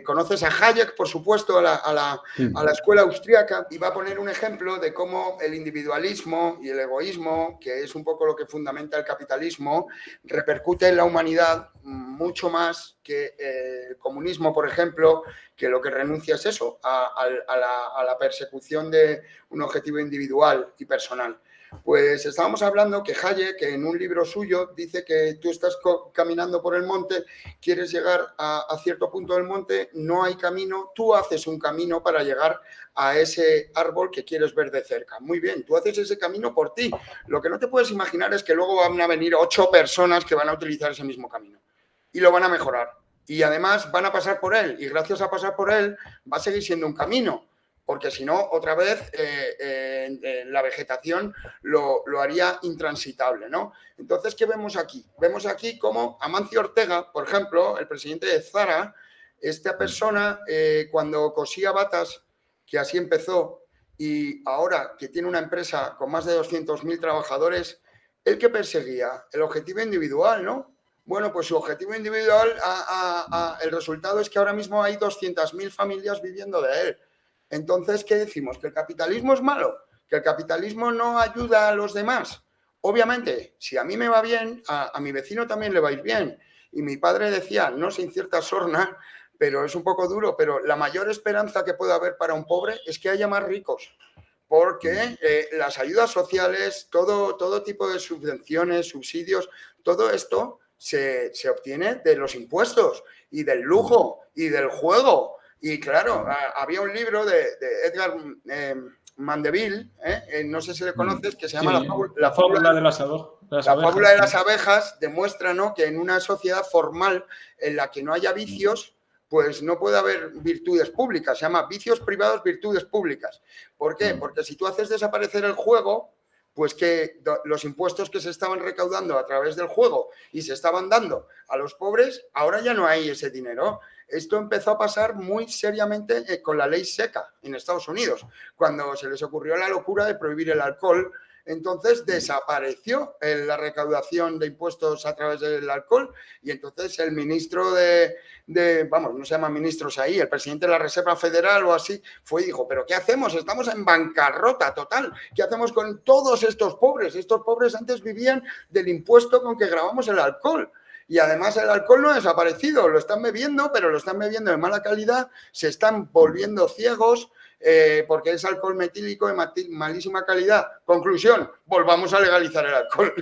Conoces a Hayek, por supuesto, a la escuela austríaca, y va a poner un ejemplo de cómo el individualismo y el egoísmo, que es un poco lo que fundamenta el capitalismo, repercute en la humanidad mucho más que el comunismo, por ejemplo, que lo que renuncia es eso, a la persecución de un objetivo individual y personal. Pues estábamos hablando que Hayek, en un libro suyo, dice que tú estás caminando por el monte, quieres llegar a cierto punto del monte, no hay camino, tú haces un camino para llegar a ese árbol que quieres ver de cerca. Muy bien, tú haces ese camino por ti. Lo que no te puedes imaginar es que luego van a venir 8 personas que van a utilizar ese mismo camino y lo van a mejorar. Y además van a pasar por él, y gracias a pasar por él va a seguir siendo un camino. Porque si no, otra vez la vegetación lo haría intransitable, ¿no? Entonces, ¿qué vemos aquí? Vemos aquí cómo Amancio Ortega, por ejemplo, el presidente de Zara, esta persona, cuando cosía batas, que así empezó, y ahora que tiene una empresa con más de 200.000 trabajadores, ¿el que perseguía? El objetivo individual, ¿no? Bueno, pues su objetivo individual, el resultado es que ahora mismo hay 200.000 familias viviendo de él. Entonces, ¿qué decimos? ¿Que el capitalismo es malo? ¿Que el capitalismo no ayuda a los demás? Obviamente, si a mí me va bien, a mi vecino también le va a ir bien. Y mi padre decía, no sin cierta sorna, pero es un poco duro, pero la mayor esperanza que puede haber para un pobre es que haya más ricos. Porque las ayudas sociales, todo tipo de subvenciones, subsidios, todo esto se obtiene de los impuestos y del lujo y del juego. Y claro, había un libro de Edgar Mandeville, no sé si le conoces, que se llama La fábula de las abejas. La fábula de las abejas demuestra, ¿no?, que en una sociedad formal en la que no haya vicios, pues no puede haber virtudes públicas. Se llama vicios privados, virtudes públicas. ¿Por qué? Porque si tú haces desaparecer el juego, pues que los impuestos que se estaban recaudando a través del juego y se estaban dando a los pobres, ahora ya no hay ese dinero. Esto empezó a pasar muy seriamente con la ley seca en Estados Unidos, cuando se les ocurrió la locura de prohibir el alcohol. Entonces desapareció la recaudación de impuestos a través del alcohol y entonces el ministro vamos, no se llaman ministros ahí, el presidente de la Reserva Federal o así, fue y dijo, ¿pero qué hacemos? Estamos en bancarrota total. ¿Qué hacemos con todos estos pobres? Estos pobres antes vivían del impuesto con que grabamos el alcohol. Y además el alcohol no ha desaparecido, lo están bebiendo, pero lo están bebiendo de mala calidad, se están volviendo ciegos porque es alcohol metílico de malísima calidad. Conclusión, volvamos a legalizar el alcohol.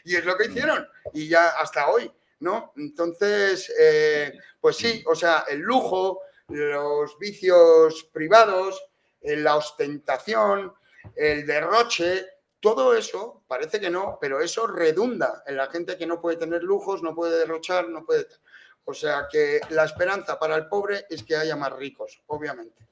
Y es lo que hicieron, y ya hasta hoy, ¿no? Entonces, pues sí, o sea, el lujo, los vicios privados, la ostentación, el derroche, todo eso, parece que no, pero eso redunda en la gente que no puede tener lujos, no puede derrochar, no puede... O sea que la esperanza para el pobre es que haya más ricos, obviamente.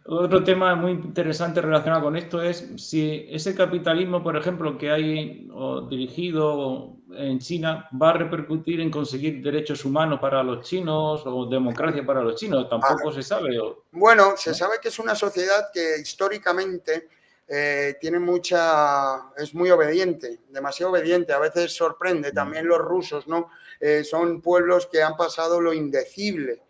Otro tema muy interesante relacionado con esto es si ese capitalismo, por ejemplo, que hay dirigido en China, va a repercutir en conseguir derechos humanos para los chinos o democracia para los chinos. Ah, Tampoco se sabe, bueno, se ¿no? sabe que es una sociedad que históricamente tiene mucha, es muy obediente, demasiado obediente. A veces sorprende. También los rusos, ¿no? Son pueblos que han pasado lo indecible,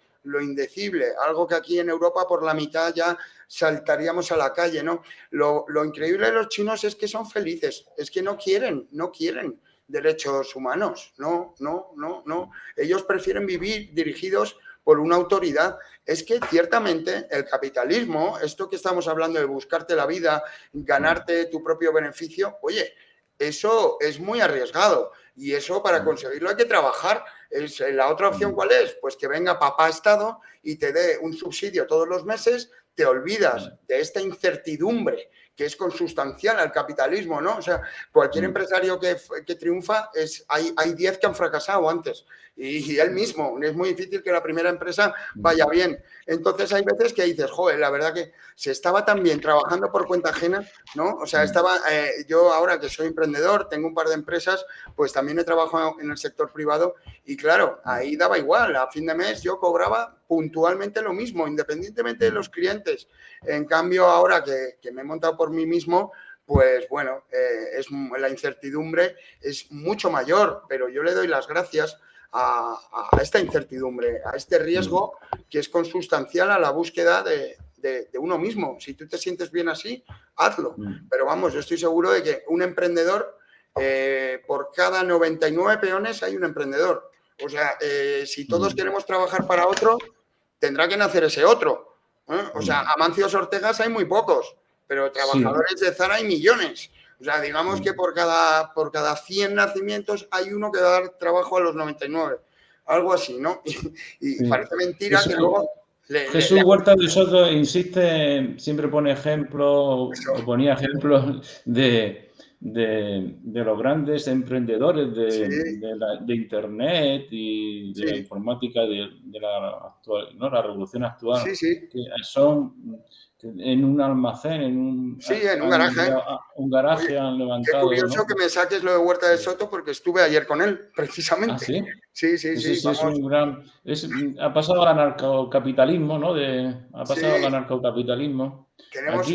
algo que aquí en Europa por la mitad ya saltaríamos a la calle, ¿no? Lo increíble de los chinos es que son felices, es que no quieren derechos humanos, no, no, no, no. Ellos prefieren vivir dirigidos por una autoridad. Es que ciertamente el capitalismo, esto que estamos hablando de buscarte la vida, ganarte tu propio beneficio, oye, eso es muy arriesgado y eso para conseguirlo hay que trabajar. La otra opción, ¿cuál es? Pues que venga papá Estado y te dé un subsidio todos los meses, te olvidas de esta incertidumbre que es consustancial al capitalismo, ¿no? O sea, cualquier empresario que triunfa, hay 10 que han fracasado antes y él mismo. Es muy difícil que la primera empresa vaya bien. Entonces hay veces que dices, joder, la verdad que se estaba tan bien trabajando por cuenta ajena, ¿no? O sea, yo ahora que soy emprendedor, tengo un par de empresas, pues también he trabajado en el sector privado y claro, ahí daba igual. A fin de mes yo cobraba puntualmente lo mismo, independientemente de los clientes. En cambio, ahora que me he montado por mí mismo, pues bueno, la incertidumbre es mucho mayor, pero yo le doy las gracias a esta incertidumbre, a este riesgo que es consustancial a la búsqueda de uno mismo. Si tú te sientes bien así, hazlo. Pero vamos, yo estoy seguro de que un emprendedor, por cada 99 peones hay un emprendedor. O sea, si todos queremos trabajar para otro, tendrá que nacer ese otro. O sea, Amancios Ortegas hay muy pocos, pero Sí. trabajadores de Zara hay millones. O sea, digamos que por cada 100 nacimientos hay uno que va a dar trabajo a los 99. Algo así, ¿no? Y Sí. parece mentira que luego Jesús Huerta de Soto insiste, siempre pone ejemplos, o ponía ejemplos de los grandes emprendedores sí, de Internet y de la sí, informática de la actual, ¿no? La revolución actual, sí, sí, que son en un almacén, sí, en un han garaje. llegado un Oye, garaje, han qué levantado, curioso ¿no? que me saques lo de Huerta de Soto porque estuve ayer con él, Ah, precisamente. sí. Sí, sí, Sí, sí, sí, sí, es vamos. un gran. Ha pasado al anarcocapitalismo, ¿no? Ha Sí, pasado al anarcocapitalismo. tenemos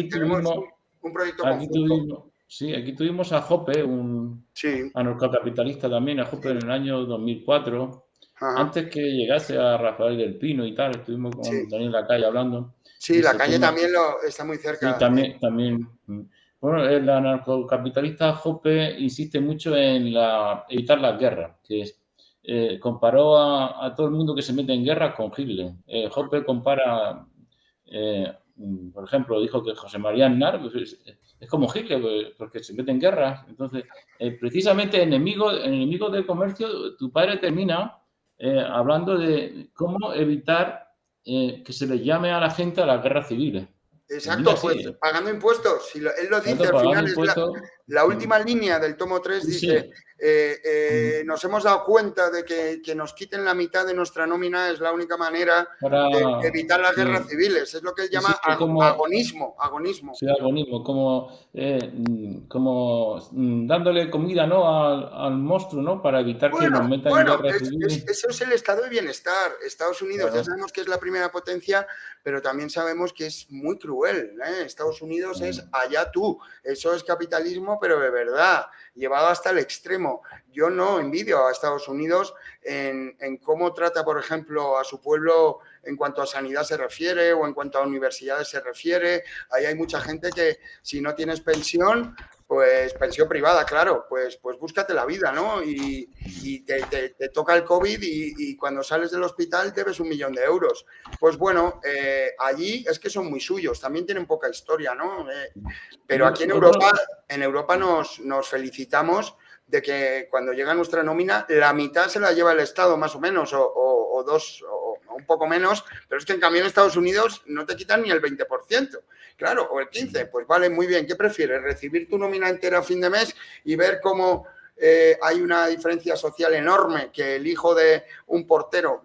un proyecto Aquí conjunto. tuvimos, sí, aquí tuvimos a Jope, un Sí, anarcocapitalista también, a Jope en sí, el año 2004. ajá, Antes que llegase a Rafael del Pino y tal, estuvimos con sí. Daniel Lacalle hablando de Sí, la ese calle tema. también está muy Sí, cerca. también. Bueno, el anarcocapitalista Hoppe insiste mucho en evitar las guerras, comparó a todo el mundo que se mete en guerra con Hitler. Hoppe compara, por ejemplo, dijo que José María Aznar pues, es como Hitler, pues, porque se mete en guerras. Entonces, precisamente enemigo del comercio, tu padre termina hablando de cómo evitar que se le llame a la gente a las guerras civiles. Termina Exacto, pues así, pagando impuestos. Si él lo dice, tanto al pagando final es la, impuestos. la última línea del tomo 3 Sí, dice, sí. Mm, nos hemos dado cuenta de que nos quiten la mitad de nuestra nómina es la única manera Para, de evitar las guerras sí, civiles. Es lo que él sí, sí, llama como, agonismo, agonismo. sí, algo mismo, como dándole comida, ¿no? al monstruo, ¿no? Para evitar que nos Bueno, meta en bueno, guerra civil. eso es el estado de bienestar. Estados Unidos, ya Claro. sabemos que es la primera potencia, pero también sabemos que es muy cruel, ¿eh? Estados Unidos es Mm, allá tú. Eso es capitalismo, pero de verdad, llevado hasta el extremo. Yo no envidio a Estados Unidos en cómo trata, por ejemplo, a su pueblo en cuanto a sanidad se refiere o en cuanto a universidades se refiere. Ahí hay mucha gente que si no tienes pensión, pues pensión privada, claro, pues búscate la vida, ¿no? Y te toca el COVID y cuando sales del hospital debes 1 millón de euros. Pues bueno, allí es que son muy suyos, también tienen poca historia, ¿no? Pero aquí en Europa nos felicitamos de que cuando llega nuestra nómina, la mitad se la lleva el Estado, más o menos, o dos, o un poco menos, pero es que en cambio en Estados Unidos no te quitan ni el 20%. Claro, o el 15%, pues vale, muy bien. ¿Qué prefieres? ¿Recibir tu nómina entera a fin de mes y ver cómo hay una diferencia social enorme, que el hijo de un portero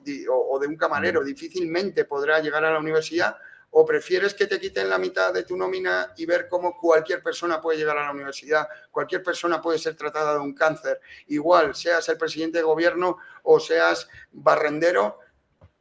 o de un camarero difícilmente podrá llegar a la universidad? ¿O prefieres que te quiten la mitad de tu nómina y ver cómo cualquier persona puede llegar a la universidad, cualquier persona puede ser tratada de un cáncer? Igual, seas el presidente de gobierno o seas barrendero,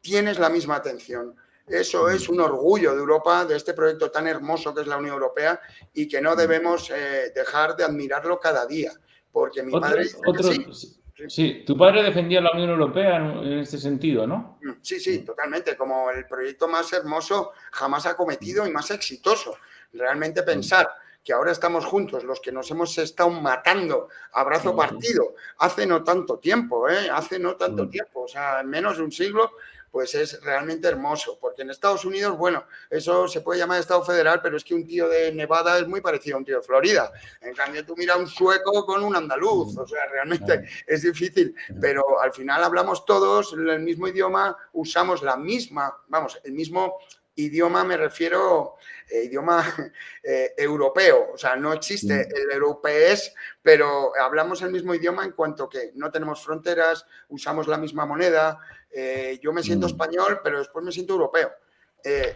tienes la misma atención. Eso es un orgullo de Europa, de este proyecto tan hermoso que es la Unión Europea, y que no debemos dejar de admirarlo cada día. Porque mi padre dice que sí. Sí, tu padre defendía la Unión Europea en este sentido, ¿no? Sí, sí, totalmente. Como el proyecto más hermoso jamás acometido y más exitoso. Realmente pensar que ahora estamos juntos, los que nos hemos estado matando a brazo partido, hace no tanto tiempo, hace no tanto tiempo, o sea, en menos de un siglo, pues es realmente hermoso. Porque en Estados Unidos, bueno, eso se puede llamar Estado federal, pero es que un tío de Nevada es muy parecido a un tío de Florida. En cambio, tú mira un sueco con un andaluz, o sea, realmente es difícil. Pero al final hablamos todos el mismo idioma, usamos la misma, vamos, el mismo idioma, me refiero idioma europeo, o sea, no existe el europees, pero hablamos el mismo idioma en cuanto que no tenemos fronteras, usamos la misma moneda, yo me siento español, pero después me siento europeo.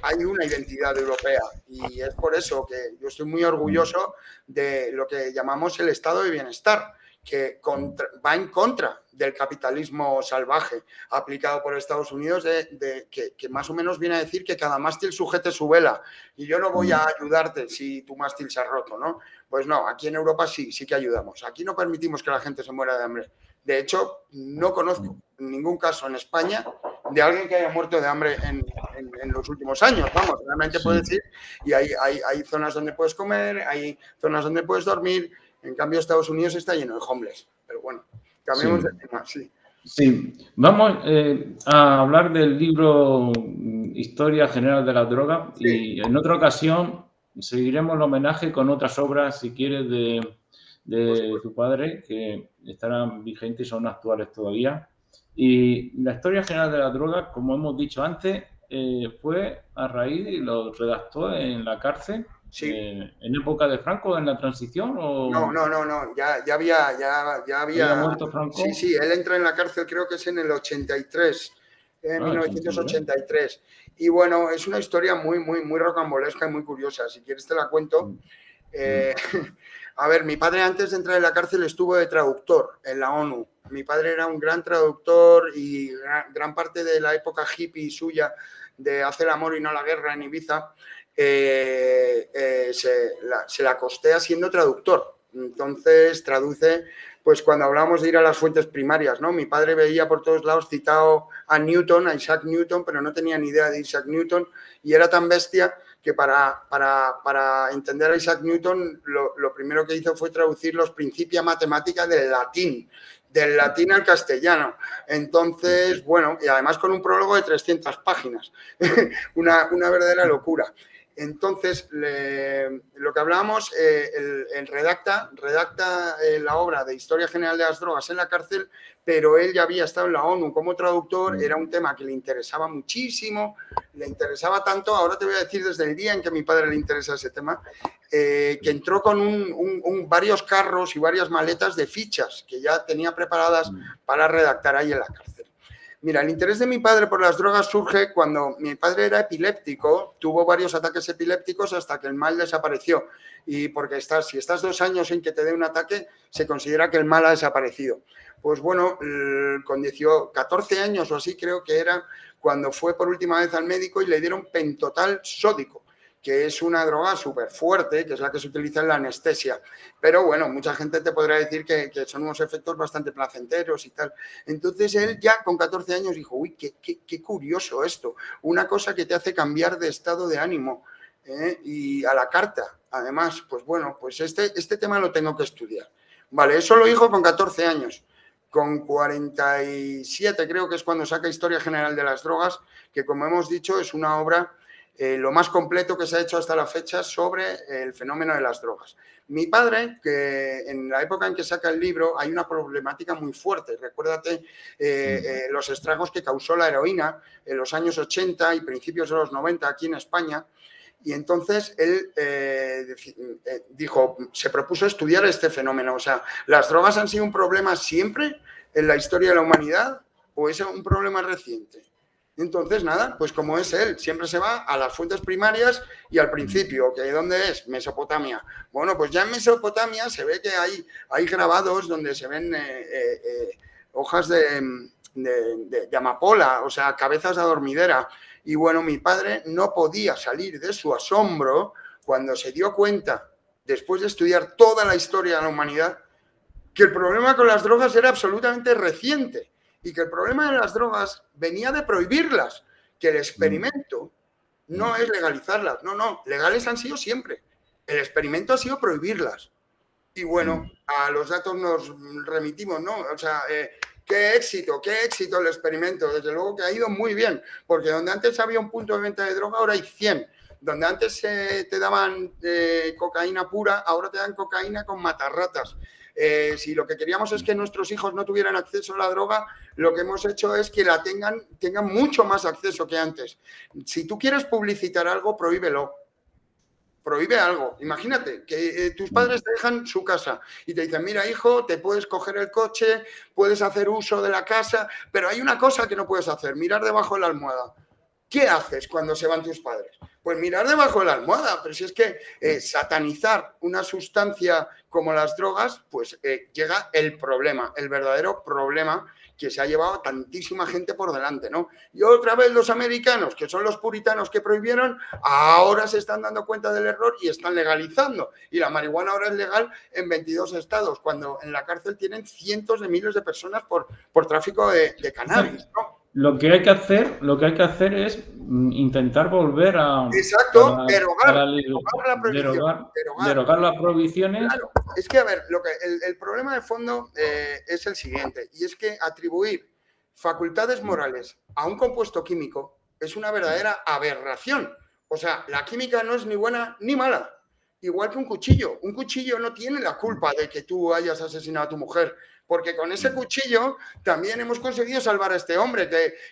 Hay una identidad europea y es por eso que yo estoy muy orgulloso de lo que llamamos el estado de bienestar, que va en contra del capitalismo salvaje aplicado por Estados Unidos, que más o menos viene a decir que cada mástil sujete su vela y yo no voy a ayudarte si tu mástil se ha roto, ¿no? Pues no, aquí en Europa sí que ayudamos. Aquí no permitimos que la gente se muera de hambre. De hecho, no conozco ningún caso en España de alguien que haya muerto de hambre en los últimos años. Vamos, realmente puedes ir y hay zonas donde puedes comer, hay zonas donde puedes dormir. En cambio, Estados Unidos está lleno de homeless. Pero bueno, cambiemos de tema, sí. Sí, vamos a hablar del libro Historia General de la Droga y en otra ocasión seguiremos el homenaje con otras obras, si quieres, de tu padre, que estarán vigentes y son actuales todavía. Y la Historia General de la Droga, como hemos dicho antes, fue a raíz y lo redactó en la cárcel. Sí. ¿En época de Franco, en la transición? ¿O? No. Ya había muerto Franco. Sí, él entra en la cárcel, creo que es en el 83, en 1983. Y bueno, es una historia muy rocambolesca y muy curiosa. Si quieres te la cuento. A ver, mi padre antes de entrar en la cárcel estuvo de traductor en la ONU. Mi padre era un gran traductor y gran parte de la época hippie suya de hacer el amor y no la guerra en Ibiza, se la costea siendo traductor. Entonces traduce, pues cuando hablamos de ir a las fuentes primarias, ¿no? Mi padre veía por todos lados citado a Newton, a Isaac Newton, pero no tenía ni idea de Isaac Newton y era tan bestia que para entender a Isaac Newton lo primero que hizo fue traducir los Principia Mathematica del latín al castellano. Entonces, bueno, y además con un prólogo de 300 páginas. una verdadera locura. Entonces, lo que hablábamos, él redacta la obra de Historia General de las Drogas en la cárcel, pero él ya había estado en la ONU como traductor, era un tema que le interesaba muchísimo, le interesaba tanto, ahora te voy a decir desde el día en que a mi padre le interesa ese tema, que entró con varios carros y varias maletas de fichas que ya tenía preparadas para redactar ahí en la cárcel. Mira, el interés de mi padre por las drogas surge cuando mi padre era epiléptico, tuvo varios ataques epilépticos hasta que el mal desapareció. Y porque si estás 2 años sin que te dé un ataque, se considera que el mal ha desaparecido. Pues bueno, con 14 años o así creo que era cuando fue por última vez al médico y le dieron pentotal sódico, que es una droga súper fuerte, que es la que se utiliza en la anestesia. Pero bueno, mucha gente te podrá decir que son unos efectos bastante placenteros y tal. Entonces él ya con 14 años dijo, uy, qué curioso esto, una cosa que te hace cambiar de estado de ánimo y a la carta. Además, pues bueno, pues este tema lo tengo que estudiar. Vale, eso lo dijo con 14 años. Con 47 creo que es cuando saca Historia General de las Drogas, que como hemos dicho es una obra lo más completo que se ha hecho hasta la fecha sobre el fenómeno de las drogas. Mi padre, que en la época en que saca el libro hay una problemática muy fuerte. Recuérdate los estragos que causó la heroína en los años 80 y principios de los 90 aquí en España. Y entonces él se propuso estudiar este fenómeno. O sea, ¿las drogas han sido un problema siempre en la historia de la humanidad o es un problema reciente? Entonces, nada, pues como es él, siempre se va a las fuentes primarias y al principio, que ¿dónde es? Mesopotamia. Bueno, pues ya en Mesopotamia se ve que hay grabados donde se ven hojas de amapola, o sea, cabezas de adormidera. Y bueno, mi padre no podía salir de su asombro cuando se dio cuenta, después de estudiar toda la historia de la humanidad, que el problema con las drogas era absolutamente reciente y que el problema de las drogas venía de prohibirlas, que el experimento no es legalizarlas, no, legales han sido siempre. El experimento ha sido prohibirlas. Y bueno, a los datos nos remitimos, ¿no? O sea, qué éxito el experimento. Desde luego que ha ido muy bien, porque donde antes había un punto de venta de droga, ahora hay 100. Donde antes te daban cocaína pura, ahora te dan cocaína con matarratas. Si lo que queríamos es que nuestros hijos no tuvieran acceso a la droga, lo que hemos hecho es que la tengan mucho más acceso que antes. Si tú quieres publicitar algo, prohíbelo. Prohíbe algo. Imagínate que tus padres te dejan su casa y te dicen, mira, hijo, te puedes coger el coche, puedes hacer uso de la casa, pero hay una cosa que no puedes hacer, mirar debajo de la almohada. ¿Qué haces cuando se van tus padres? Pues mirar debajo de la almohada, pero si es que satanizar una sustancia como las drogas, pues llega el problema, el verdadero problema que se ha llevado a tantísima gente por delante, ¿no? Y otra vez los americanos, que son los puritanos que prohibieron, ahora se están dando cuenta del error y están legalizando. Y la marihuana ahora es legal en 22 estados, cuando en la cárcel tienen cientos de miles de personas por tráfico de cannabis, ¿no? Lo que hay que hacer es intentar volver a... Exacto, derogar la prohibición. Derogar las prohibiciones. Claro, es que, a ver, el problema de fondo es el siguiente, y es que atribuir facultades morales a un compuesto químico es una verdadera aberración. O sea, la química no es ni buena ni mala. Igual que un cuchillo. Un cuchillo no tiene la culpa de que tú hayas asesinado a tu mujer, porque con ese cuchillo también hemos conseguido salvar a este hombre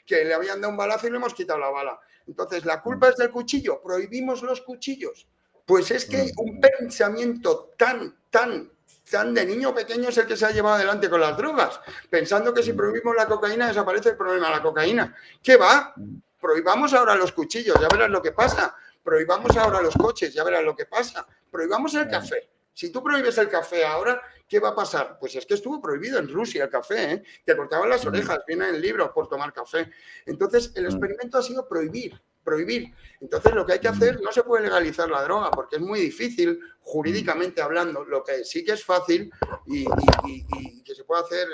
que le habían dado un balazo y le hemos quitado la bala. Entonces, ¿la culpa es del cuchillo? ¿Prohibimos los cuchillos? Pues es que un pensamiento tan de niño pequeño es el que se ha llevado adelante con las drogas, pensando que si prohibimos la cocaína desaparece el problema de la cocaína. ¿Qué va? Prohibamos ahora los cuchillos, ya verás lo que pasa. Prohibamos ahora los coches, ya verás lo que pasa. Prohibamos el café. Si tú prohíbes el café ahora, ¿qué va a pasar? Pues es que estuvo prohibido en Rusia el café, ¿eh? Te cortaban las orejas, viene en el libro, por tomar café. Entonces, el experimento ha sido prohibir. Entonces, lo que hay que hacer, no se puede legalizar la droga porque es muy difícil, jurídicamente hablando. Lo que sí que es fácil y que se puede hacer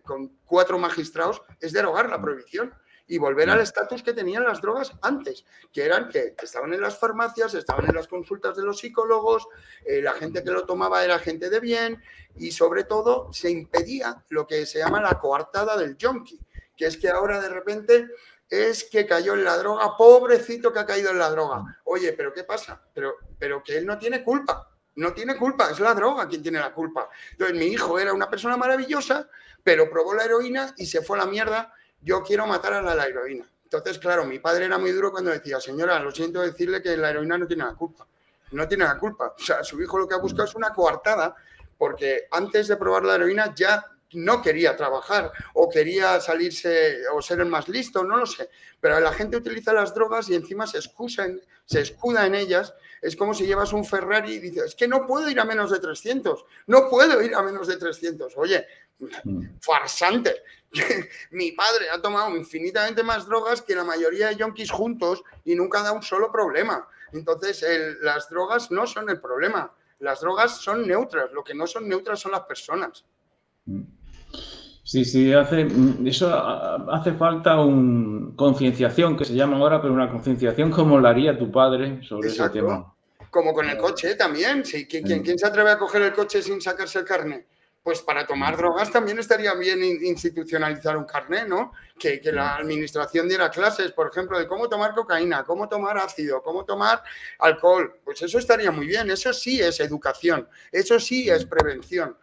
con 4 magistrados es derogar la prohibición y volver al estatus que tenían las drogas antes, que eran que estaban en las farmacias, estaban en las consultas de los psicólogos, la gente que lo tomaba era gente de bien y sobre todo se impedía lo que se llama la coartada del yonki, que es que ahora de repente es que cayó en la droga, pobrecito que ha caído en la droga. Oye, ¿pero qué pasa? Pero que él no tiene culpa. No tiene culpa, es la droga quien tiene la culpa. Entonces, mi hijo era una persona maravillosa, pero probó la heroína y se fue a la mierda. Yo quiero matar a la heroína. Entonces, claro, mi padre era muy duro cuando decía, señora, lo siento decirle que la heroína no tiene la culpa. No tiene la culpa. O sea, su hijo lo que ha buscado es una coartada, porque antes de probar la heroína ya no quería trabajar o quería salirse o ser el más listo, no lo sé. Pero la gente utiliza las drogas y encima se escuda en ellas. Es como si llevas un Ferrari y dices, es que no puedo ir a menos de 300. No puedo ir a menos de 300. Oye, farsante. Mi padre ha tomado infinitamente más drogas que la mayoría de yonkis juntos y nunca da un solo problema. Entonces, las drogas no son el problema. Las drogas son neutras. Lo que no son neutras son las personas. Sí, eso hace falta una concienciación, que se llama ahora, pero una concienciación como la haría tu padre sobre ese tema. Como con el coche también. Sí, ¿quién se atreve a coger el coche sin sacarse el carnet? Pues para tomar drogas también estaría bien institucionalizar un carnet, ¿no? Que la administración diera clases, por ejemplo, de cómo tomar cocaína, cómo tomar ácido, cómo tomar alcohol. Pues eso estaría muy bien. Eso sí es educación. Eso sí es prevención.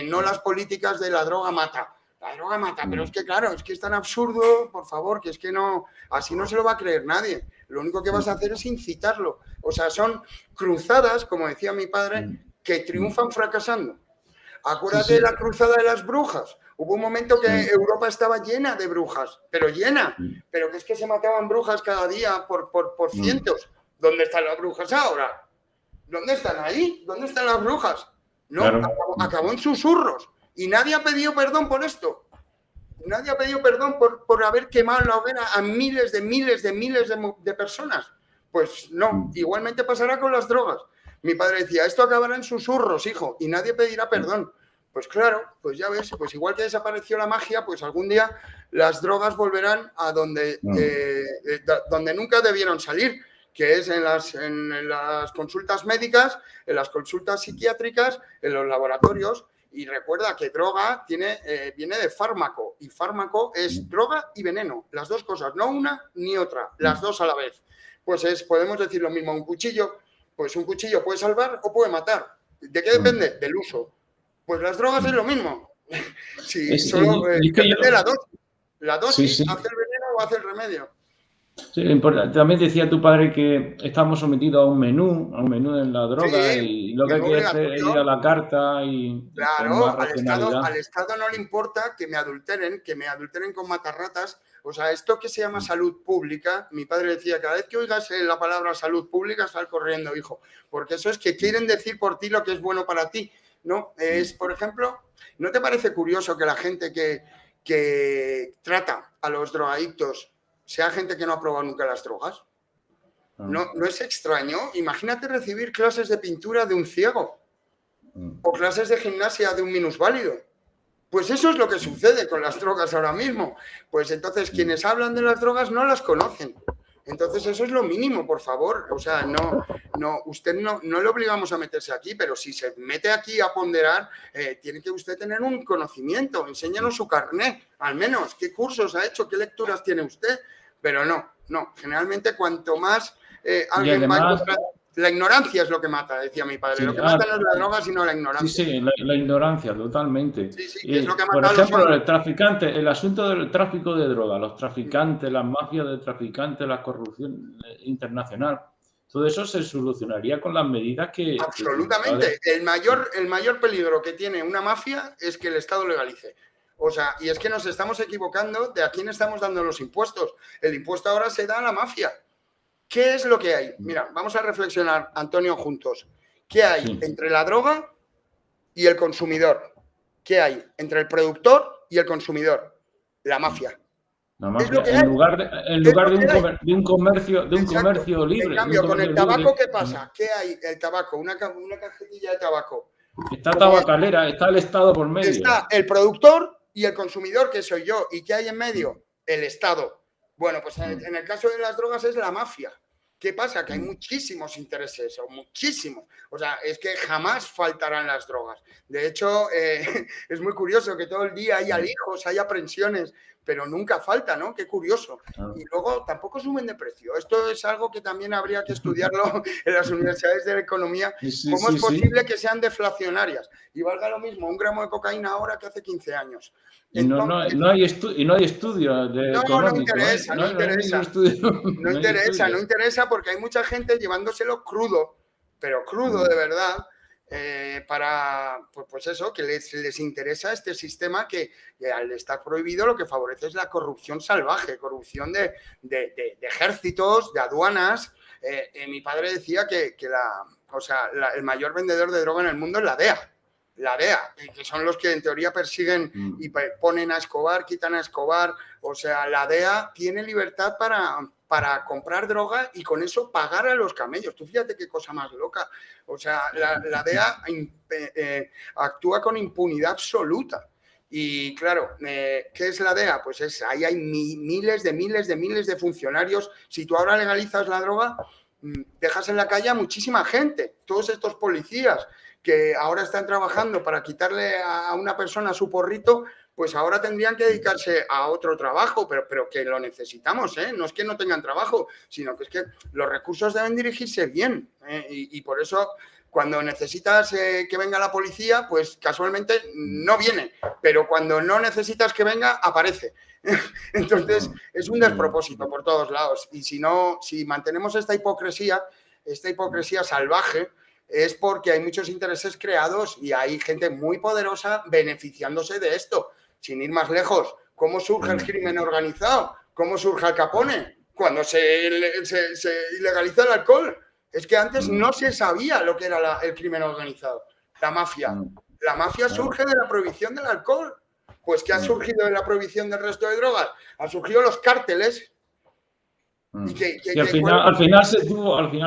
No las políticas de la droga mata. La droga mata, pero es que claro, es que es tan absurdo, por favor, que es que no, así no se lo va a creer nadie. Lo único que vas a hacer es incitarlo. O sea, son cruzadas, como decía mi padre, que triunfan fracasando. Acuérdate de la cruzada de las brujas. Hubo un momento que Europa estaba llena de brujas, pero llena. Pero que es que se mataban brujas cada día por cientos. ¿Dónde están las brujas ahora? ¿Dónde están ahí? ¿Dónde están las brujas? No, claro. acabó en susurros. Y nadie ha pedido perdón por esto. Nadie ha pedido perdón por haber quemado la hoguera a miles de personas. Pues no, igualmente pasará con las drogas. Mi padre decía, esto acabará en susurros, hijo, y nadie pedirá perdón. Pues claro, pues ya ves, pues igual que desapareció la magia, pues algún día las drogas volverán a donde nunca debieron salir, que es en las consultas médicas, en las consultas psiquiátricas, en los laboratorios. Y recuerda que droga viene de fármaco, y fármaco es droga y veneno, las dos cosas, no una ni otra, las dos a la vez. Pues podemos decir lo mismo, un cuchillo, pues un cuchillo puede salvar o puede matar. ¿De qué depende? Del uso. Pues las drogas es lo mismo. Sí, solo depende de la dosis. La dosis hace el veneno o hace el remedio. Sí, también decía tu padre que estamos sometidos a un menú en la droga, y lo que hay que hacer es ir a la carta y claro, al Estado no le importa que me adulteren con matarratas. O sea, esto que se llama salud pública, mi padre decía, cada vez que oigas la palabra salud pública, sal corriendo, hijo, porque eso es que quieren decir por ti lo que es bueno para ti, ¿no? Es, por ejemplo, ¿no te parece curioso que la gente que trata a los drogadictos sea gente que no ha probado nunca las drogas? ¿No es extraño? Imagínate recibir clases de pintura de un ciego o clases de gimnasia de un minusválido. Pues eso es lo que sucede con las drogas ahora mismo. Pues entonces quienes hablan de las drogas no las conocen. Entonces eso es lo mínimo, por favor. O sea, usted no le obligamos a meterse aquí, pero si se mete aquí a ponderar, tiene que usted tener un conocimiento. Enséñanos su carné, al menos. ¿Qué cursos ha hecho? ¿Qué lecturas tiene usted? Pero no. Generalmente cuanto más alguien va a encontrar... La ignorancia es lo que mata, decía mi padre. Lo que mata no es la droga, sino la ignorancia. Sí, la ignorancia, totalmente. Sí, que es lo que mata. Por ejemplo, el traficante, el asunto del tráfico de droga, los traficantes, las mafias de traficantes, la corrupción internacional, todo eso se solucionaría con las medidas que... Absolutamente. El mayor peligro que tiene una mafia es que el Estado legalice. O sea, y es que nos estamos equivocando de a quién estamos dando los impuestos. El impuesto ahora se da a la mafia. ¿Qué es lo que hay? Mira, vamos a reflexionar, Antonio, juntos. ¿Qué hay entre la droga y el consumidor? ¿Qué hay entre el productor y el consumidor? La mafia. La mafia, en lugar de un comercio libre. En cambio, con el tabaco, ¿qué pasa? ¿Qué hay? El tabaco, una cajetilla de tabaco. Está tabacalera, está el Estado por medio. Está el productor y el consumidor, que soy yo. ¿Y qué hay en medio? El Estado. Bueno, pues en el caso de las drogas es la mafia. ¿Qué pasa? Que hay muchísimos intereses, muchísimos. O sea, es que jamás faltarán las drogas. De hecho, es muy curioso que todo el día haya lijos, haya aprensiones, pero nunca falta, ¿no? Qué curioso. Y luego tampoco suben de precio. Esto es algo que también habría que estudiarlo en las universidades de economía. ¿Cómo es posible que sean deflacionarias? Y valga lo mismo un gramo de cocaína ahora que hace 15 años. Entonces, no hay estudio de económico. No interesa porque hay mucha gente llevándoselo crudo, pero crudo de verdad, para, pues eso, que les interesa este sistema que al estar prohibido lo que favorece es la corrupción salvaje, corrupción de ejércitos, de aduanas. Mi padre decía que el mayor vendedor de droga en el mundo es la DEA. La DEA, que son los que en teoría persiguen y ponen a Escobar, quitan a Escobar. O sea, la DEA tiene libertad para comprar droga y con eso pagar a los camellos. Tú fíjate qué cosa más loca. O sea, la DEA actúa con impunidad absoluta. Y claro, ¿qué es la DEA? Pues ahí hay miles de funcionarios. Si tú ahora legalizas la droga, dejas en la calle a muchísima gente. Todos estos policías que ahora están trabajando para quitarle a una persona su porrito, pues ahora tendrían que dedicarse a otro trabajo, pero que lo necesitamos, ¿eh? No es que no tengan trabajo, sino que es que los recursos deben dirigirse bien, ¿eh? Y por eso, cuando necesitas que venga la policía, pues casualmente no viene, pero cuando no necesitas que venga, aparece. Entonces, es un despropósito por todos lados. Y si mantenemos esta hipocresía salvaje, es porque hay muchos intereses creados y hay gente muy poderosa beneficiándose de esto. Sin ir más lejos, ¿cómo surge el crimen organizado? ¿Cómo surge Al Capone? Cuando se ilegaliza el alcohol. Es que antes no se sabía lo que era el crimen organizado, la mafia. La mafia surge de la prohibición del alcohol. Pues ¿qué ha surgido de la prohibición del resto de drogas? Han surgido los cárteles. Y al final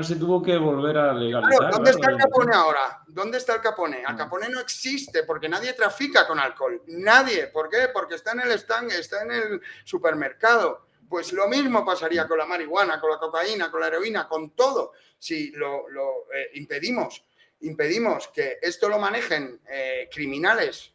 se tuvo que volver a legalizar. Claro, ¿dónde está el Capone ahora? ¿Dónde está el Capone? Al Capone no existe porque nadie trafica con alcohol. Nadie. ¿Por qué? Porque está en el stand, está en el supermercado. Pues lo mismo pasaría con la marihuana, con la cocaína, con la heroína, con todo. Si lo impedimos que esto lo manejen criminales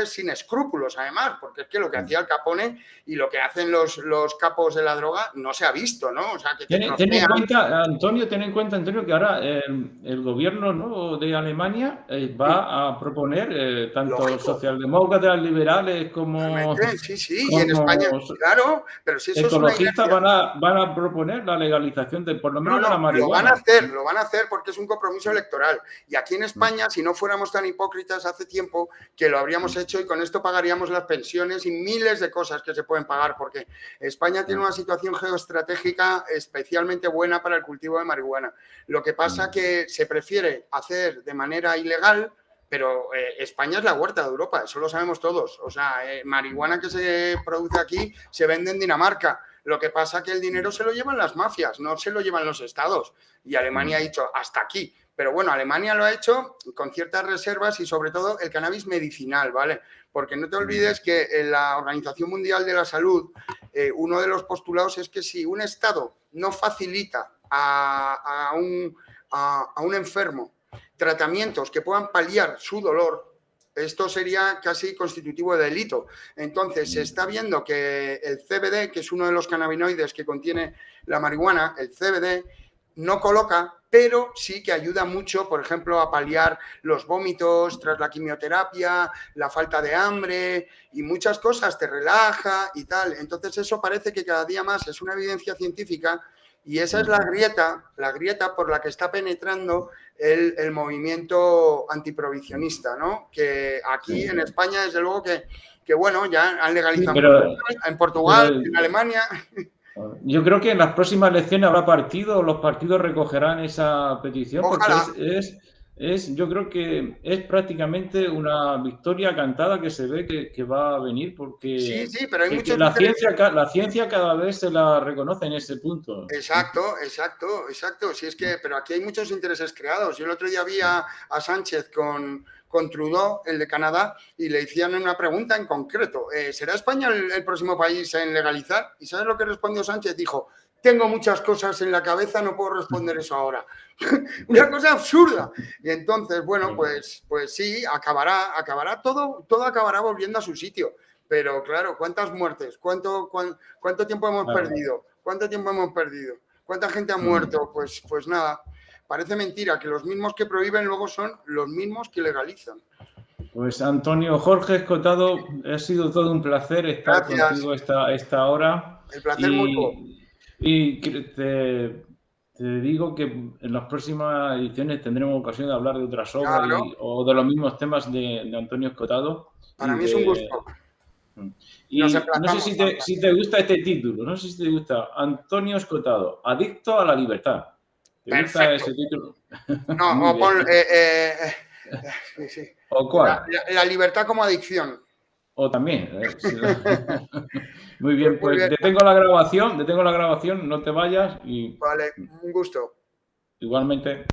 sin escrúpulos, además, porque es que lo que hacía el Capone y lo que hacen los capos de la droga no se ha visto, ¿no? O sea, que ten en cuenta, Antonio, que ahora el gobierno, ¿no?, de Alemania va a proponer tanto socialdemócratas, liberales como sí, y en España, claro, pero si eso ecologistas van a proponer la legalización de, por lo menos, de la marihuana. Lo van a hacer porque es un compromiso electoral. Y aquí en España, si no fuéramos tan hipócritas hace tiempo, que lo habríamos hecho y con esto pagaríamos las pensiones y miles de cosas que se pueden pagar, porque España tiene una situación geoestratégica especialmente buena para el cultivo de marihuana. Lo que pasa que se prefiere hacer de manera ilegal, pero España es la huerta de Europa, eso lo sabemos todos. O sea, marihuana que se produce aquí se vende en Dinamarca. Lo que pasa que el dinero se lo llevan las mafias, no se lo llevan los estados. Y Alemania ha dicho hasta aquí. Pero bueno, Alemania lo ha hecho con ciertas reservas y sobre todo el cannabis medicinal, ¿vale? Porque no te olvides que en la Organización Mundial de la Salud, uno de los postulados es que si un estado no facilita a un enfermo tratamientos que puedan paliar su dolor, esto sería casi constitutivo de delito. Entonces, se está viendo que el CBD, que es uno de los cannabinoides que contiene la marihuana, el CBD, no coloca, pero sí que ayuda mucho, por ejemplo, a paliar los vómitos tras la quimioterapia, la falta de hambre y muchas cosas, te relaja y tal. Entonces, eso parece que cada día más es una evidencia científica y esa es la grieta por la que está penetrando el movimiento antiprohibicionista, ¿no? Que aquí en España, desde luego que bueno, ya han legalizado en Portugal, en Alemania. Yo creo que en las próximas elecciones habrá partidos, los partidos recogerán esa petición. Ojalá. Porque yo creo que es prácticamente una victoria cantada que se ve que va a venir, porque sí, pero hay muchos la ciencia cada vez se la reconoce en ese punto. Exacto. Si es que, pero aquí hay muchos intereses creados. Yo el otro día vi a Sánchez con Trudeau, el de Canadá, y le hicieron una pregunta en concreto. ¿Será España el próximo país en legalizar? ¿Y sabes lo que respondió Sánchez? Dijo: tengo muchas cosas en la cabeza, no puedo responder eso ahora. Una cosa absurda. Y entonces, bueno, pues sí, acabará todo acabará volviendo a su sitio. Pero claro, ¿cuántas muertes? ¿Cuánto tiempo hemos perdido? ¿Cuánto tiempo hemos perdido? ¿Cuánta gente ha muerto? Pues nada. Parece mentira que los mismos que prohíben luego son los mismos que legalizan. Pues Antonio Jorge Escotado, ha sido todo un placer estar contigo esta hora. El placer mutuo. Y te digo que en las próximas ediciones tendremos ocasión de hablar de otras obras o de los mismos temas de Antonio Escotado. Para mí es un gusto. Y no sé si te gusta este título, no sé si te gusta: Antonio Escotado, adicto a la libertad. ¿Te gusta ese título? No, sí. ¿O cuál? La libertad como adicción. O también. Muy bien, pues detengo la grabación, no te vayas. Vale, un gusto. Igualmente.